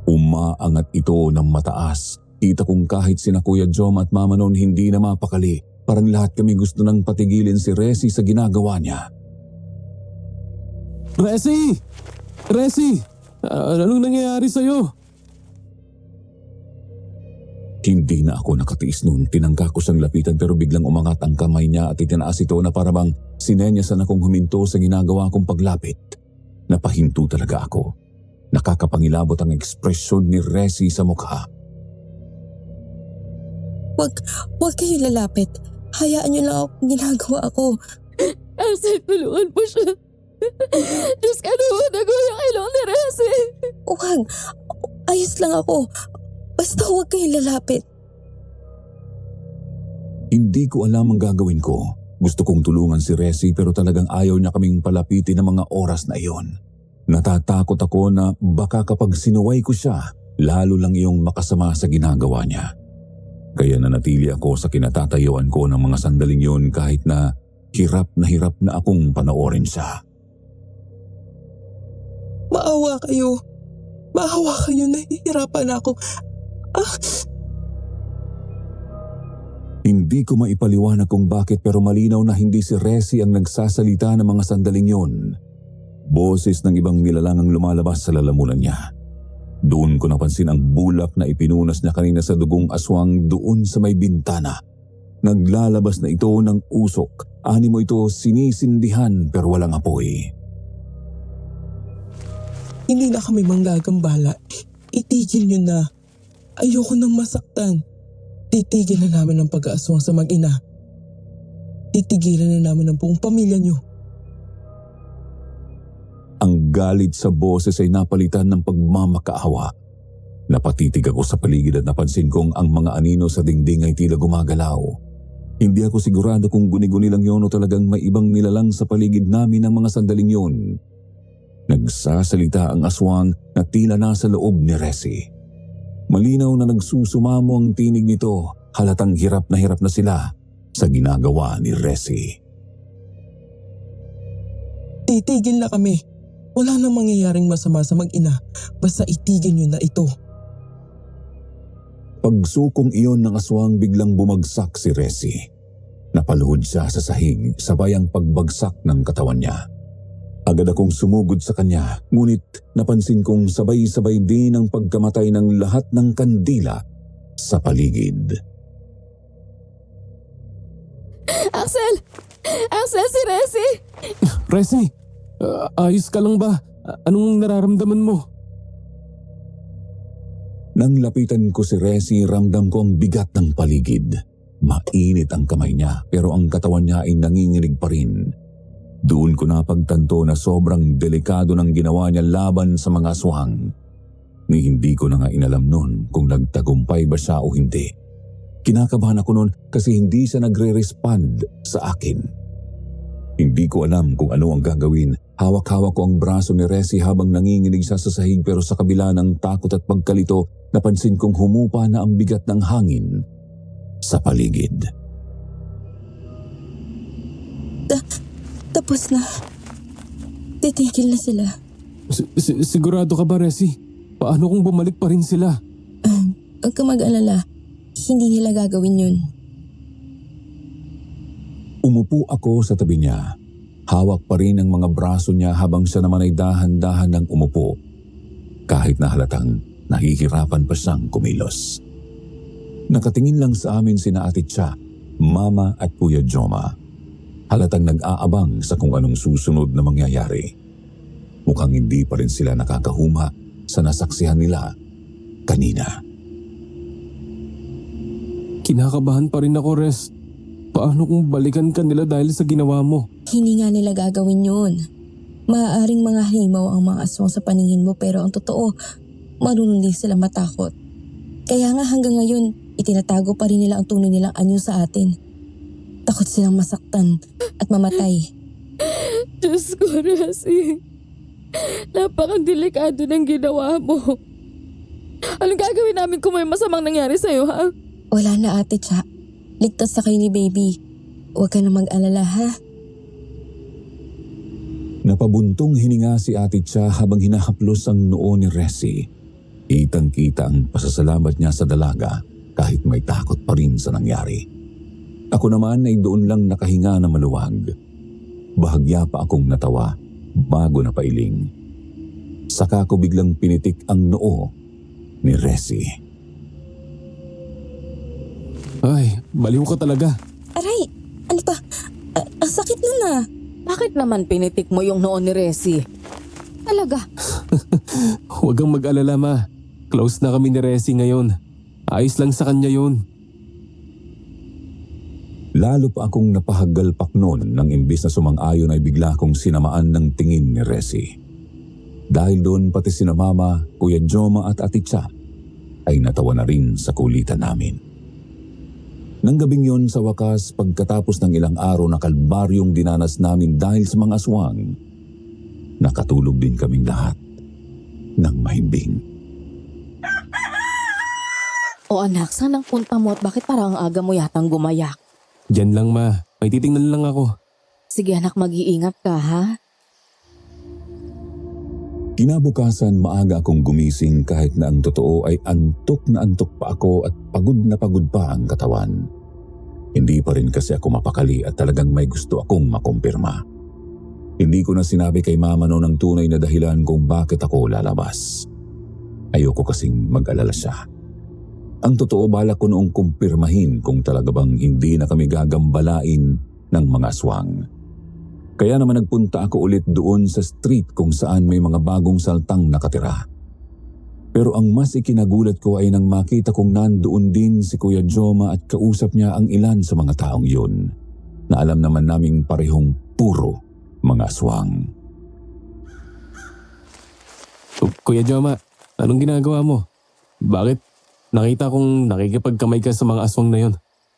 Umaangat ito ng mataas. Kita kong kahit sina Kuya Jom at Mama noon hindi na mapakali. Parang lahat kami gusto nang patigilin si Resi sa ginagawa niya. Resi! Resi! Anong nangyayari sa'yo? Hindi na ako nakatiis noon. Tinangka ko siyang lapitan pero biglang umangat ang kamay niya at itinaas ito na parabang sinenyasan akong huminto sa ginagawa kong paglapit. Napahinto talaga ako. Nakakapangilabot ang ekspresyon ni Resi sa mukha. Huwag kayo lalapit. Hayaan niyo lang ako kung ginagawa ko. Elsie, tulungan po siya. Diyos ka naman, nagulong ilong ni Resi. Huwag. Ayos lang ako. Basta huwag kayo lalapit. Hindi ko alam ang gagawin ko. Gusto kong tulungan si Resi pero talagang ayaw niya kaming palapitin ng mga oras na iyon. Natatakot ako na baka kapag sinuway ko siya, lalo lang iyong makasama sa ginagawa niya. Kaya nanatili ako sa kinatatayuan ko ng mga sandaling yun kahit na hirap na akong panoorin siya. Maawa kayo. Nahihirapan ako. Hindi ko maipaliwanag kung bakit pero malinaw na hindi si Resi ang nagsasalita ng mga sandaling yun. Boses ng ibang nilalang ang lumalabas sa lalamunan niya. Doon ko napansin ang bulak na ipinunas niya kanina sa dugong aswang doon sa may bintana. Naglalabas na ito ng usok. Animo ito sinisindihan pero walang apoy. Hindi na kami manggagambala. Itigil niyo na. Ayoko nang masaktan. Titigil na namin ang pag-aaswang sa mag-ina. Titigilan na namin ang buong pamilya niyo. Ang galit sa boses ay napalitan ng pagmamakaawa. Napatitig ako sa paligid at napansin kong ang mga anino sa dingding ay tila gumagalaw. Hindi ako sigurado kung guni-guni lang yun o talagang may ibang nilalang sa paligid namin ng mga sandaling yun. Nagsasalita ang aswang na tila nasa loob ni Resi. Malinaw na nagsusumamo ang tinig nito, halatang hirap na sila sa ginagawa ni Resi. Titigil na kami. Wala nang mangyayaring masama sa mag-ina. Basta itigil niyo na ito. Pagsukong iyon ng aswang biglang bumagsak si Resi. Napaluhod siya sa sahig sabay ang pagbagsak ng katawan niya. Agad akong sumugod sa kanya, ngunit napansin kong sabay-sabay din ang pagkamatay ng lahat ng kandila sa paligid. Axel! Axel, si Resi! Resi, ayos ka lang ba? Anong nararamdaman mo? Nang lapitan ko si Resi, ramdam ko ang bigat ng paligid. Mainit ang kamay niya pero ang katawan niya ay nanginginig pa rin. Doon ko napagtanto na sobrang delikado ng ginawa niya laban sa mga aswang. Ni hindi ko na nga inalam noon kung nagtagumpay ba siya o hindi. Kinakabahan ako noon kasi hindi siya nagre-respond sa akin. Hindi ko alam kung ano ang gagawin. Hawak-hawak ko ang braso ni Resi habang nanginginig siya sa sahig pero sa kabila ng takot at pagkalito, napansin kong humupa na ang bigat ng hangin sa paligid. Tapos na. Titigil na sila. Sigurado ka ba, Resi? Paano kung bumalik pa rin sila? Huwag ka mag-alala. Hindi nila gagawin yun. Umupo ako sa tabi niya. Hawak pa rin ang mga braso niya habang siya naman ay dahan-dahan ng umupo. Kahit na halatang nahihirapan pa siyang kumilos. Nakatingin lang sa amin sina Ate Cha, Mama at Kuya Joma. Halatang nag-aabang sa kung anong susunod na mangyayari. Mukhang hindi pa rin sila nakakahuma sa nasaksihan nila kanina. Kinakabahan pa rin ako, Res. Paano kung balikan ka nila dahil sa ginawa mo? Hindi nga nila gagawin yun. Maaaring mga halimaw ang mga aswang sa paningin mo pero ang totoo, marunong din sila matakot. Kaya nga hanggang ngayon, itinatago pa rin nila ang tunay nilang anyo sa atin. Takot silang masaktan at mamatay. Diyos ko, Resi. Napakadelikado ng ginawa mo. Anong gagawin namin kung may masamang nangyari sa'yo, ha? Wala na Ate Cha. Ligtas na kayo ni baby. Huwag ka na mag-alala ha. Napabuntong hininga si Ate Cha habang hinahaplos ang noo ni Resi. Kitang-kita ang pasasalamat niya sa dalaga kahit may takot pa rin sa nangyari. Ako naman ay doon lang nakahinga na maluwag. Bahagya pa akong natawa bago na pailing. Saka ko biglang pinitik ang noo ni Resi. Ay, baliw ka talaga. Aray, ano ba? Ang sakit nun ah. Bakit naman pinitik mo yung noo ni Resi? Talaga? Huwag kang mag-alala, Ma. Close na kami ni Resi ngayon. Ayos lang sa kanya yun. Lalo pa akong napahagalpak noon nang imbis na sumang-ayon ay bigla kong sinamaan ng tingin ni Resi. Dahil doon pati sina Mama, Kuya Joma at Ate Cha ay natawa na rin sa kulitan namin. Nang gabing yon sa wakas pagkatapos ng ilang araw na kalbaryong dinanas namin dahil sa mga aswang, nakatulog din kaming lahat ng mahimbing. O anak, saan ang punta mo at bakit parang ang aga mo yatang gumayak? Diyan lang, Ma. May titingnan lang ako. Sige anak, mag-iingat ka ha? Kinabukasan maaga akong gumising kahit na ang totoo ay antok na antok pa ako at pagod na pagod pa ang katawan. Hindi pa rin kasi ako mapakali at talagang may gusto akong makumpirma. Hindi ko na sinabi kay Mama noon ang tunay na dahilan kung bakit ako lalabas. Ayoko kasing mag-alala siya. Ang totoo balak ko noong kumpirmahin kung talaga bang hindi na kami gagambalain ng mga aswang. Kaya naman nagpunta ako ulit doon sa street kung saan may mga bagong saltang nakatira. Pero ang mas ikinagulat ko ay nang makita kong nandoon din si Kuya Joma at kausap niya ang ilan sa mga taong yun, na alam naman naming parehong puro mga aswang. Kuya Joma, anong ginagawa mo? Bakit? Nakita kong nakikipagkamay ka sa mga aswang na yon.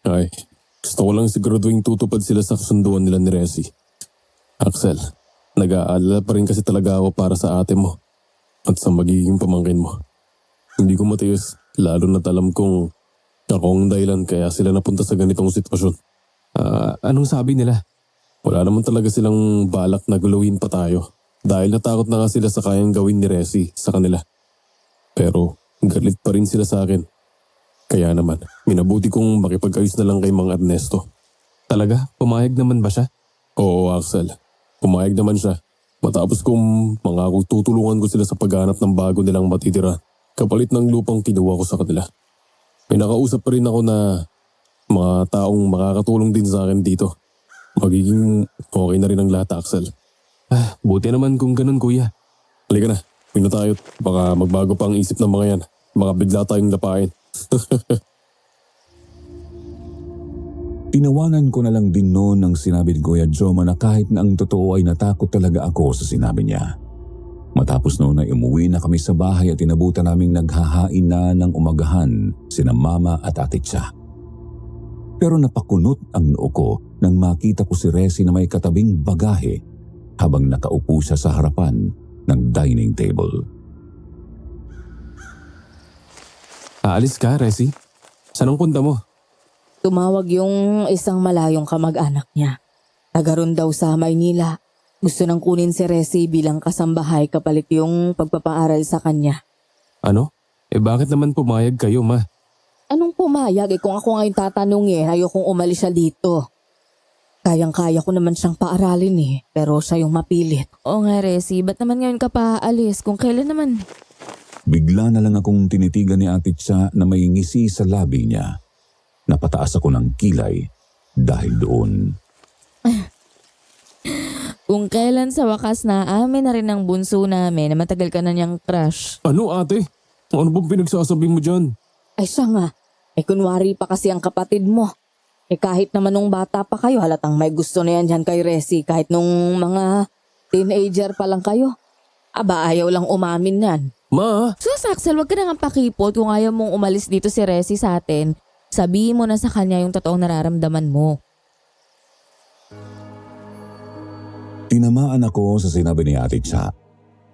Ay, gusto ko lang siguraduhin tutupad sila sa kasunduan nila ni Resi. Axel, nag-aalala pa rin kasi talaga ako para sa ate mo at sa magiging pamangkin mo. Hindi ko matiis, lalo na't alam kong ako ang dahilan kaya sila napunta sa ganitong sitwasyon. Anong sabi nila? Wala naman talaga silang balak na guluhin pa tayo dahil natakot na nga sila sa kayang gawin ni Resi sa kanila. Pero galit pa rin sila sa akin. Kaya naman, minabuti kong makipag-ayos na lang kay Mang Ernesto. Talaga? Pumayag naman ba siya? Oo, Axel. Pumayag naman siya. Matapos kong mangakong tutulungan ko sila sa paghanap ng bago nilang matitira, kapalit ng lupang kinuha ko sa kanila. May nakausap pa rin ako na mga taong makakatulong din sa akin dito. Magiging okay na rin ang lahat, Axel. Buti naman kung ganun, kuya. Halika na, uwi na tayo. Baka magbago pa ang isip ng mga yan. Baka bigla tayong lapain. Tinawanan ko na lang din noon ang sinabi ni Kuya Joma na kahit na ang totoo ay natakot talaga ako sa sinabi niya. Matapos noon ay umuwi na kami sa bahay at inabutan naming naghahain na ng umagahan sina Mama at Ate Cha. Pero napakunot ang noo ko nang makita ko si Resi na may katabing bagahe habang nakaupo siya sa harapan ng dining table. Aalis ka, Resi? Saan ang punta mo? Tumawag yung isang malayong kamag-anak niya. Taga ron daw sa Maynila. Gusto nang kunin si Resi bilang kasambahay kapalit yung pagpapaaral sa kanya. Ano? Bakit naman pumayag kayo, ma? Anong pumayag? Kung ako ngayon tatanungin, ayokong umalis siya dito. Kayang-kaya ko naman siyang paaralin pero siya yung mapilit. Oo nga, Resi, ba't naman ngayon ka pa aalis? Kung kailan naman? Bigla na lang akong tinitigan ni Ate Cha na may ngisi sa labi niya. Napataas ako ng kilay dahil doon. Kung kailan sa wakas na amin na rin ang bunso namin na matagal ka na niyang crush. Ano, ate? Ano bang pinagsasabi mo dyan? Ay siya nga, kunwari pa kasi ang kapatid mo. Kahit naman nung bata pa kayo, halatang may gusto na yan dyan kay Resi kahit nung mga teenager pa lang kayo. Aba, ayaw lang umamin yan. Ma! Sus, Axel, wag ka na nga pakipot kung ayaw mong umalis dito si Resi sa atin. Sabihin mo na sa kanya yung totoong nararamdaman mo. Tinamaan ako sa sinabi ni Ate Cha.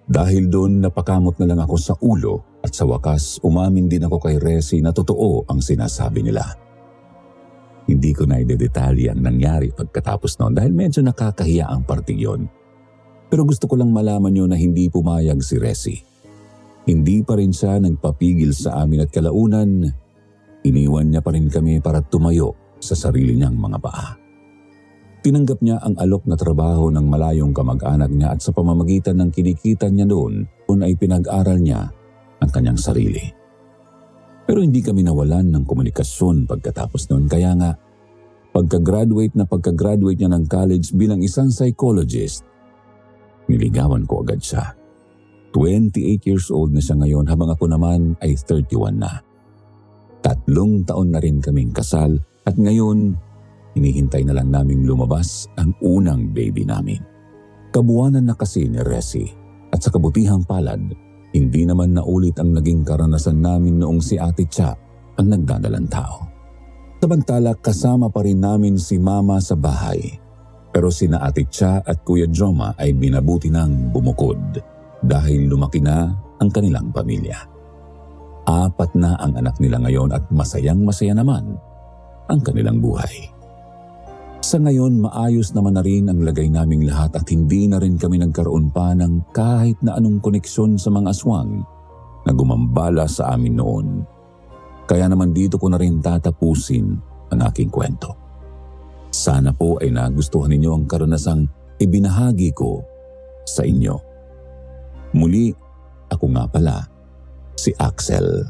Dahil doon napakamot na lang ako sa ulo at sa wakas umamin din ako kay Resi na totoo ang sinasabi nila. Hindi ko na idedetalye ang nangyari pagkatapos noon dahil medyo nakakahiya ang parting yon. Pero gusto ko lang malaman nyo na hindi pumayag si Resi. Hindi pa rin siya nagpapigil sa amin at kalaunan, iniwan niya pa rin kami para tumayo sa sarili niyang mga paa. Tinanggap niya ang alok na trabaho ng malayong kamag-anak niya at sa pamamagitan ng kinikita niya doon ay pinag-aral niya ang kanyang sarili. Pero hindi kami nawalan ng komunikasyon pagkatapos noon kaya nga pagka-graduate niya ng college bilang isang psychologist, niligawan ko agad siya. 28 years old na siya ngayon habang ako naman ay 31 na. 3 taon na rin kaming kasal at ngayon, hinihintay na lang naming lumabas ang unang baby namin. Kabuwanan na kasi ni Resi at sa kabutihang palad, hindi naman naulit ang naging karanasan namin noong si Ate Cha ang nagdadalang tao. Samantala kasama pa rin namin si Mama sa bahay. Pero sina Ate Cha at Kuya Joma ay binabuti ng bumukod dahil lumaki na ang kanilang pamilya. 4 na ang anak nila ngayon at masayang-masaya naman ang kanilang buhay. Sa ngayon, maayos naman na rin ang lagay naming lahat at hindi na rin kami nagkaroon pa ng kahit na anong koneksyon sa mga aswang na gumambala sa amin noon. Kaya naman dito ko na rin tatapusin ang aking kwento. Sana po ay nagustuhan ninyo ang karanasang ibinahagi ko sa inyo. Muli, ako nga pala, si Axel.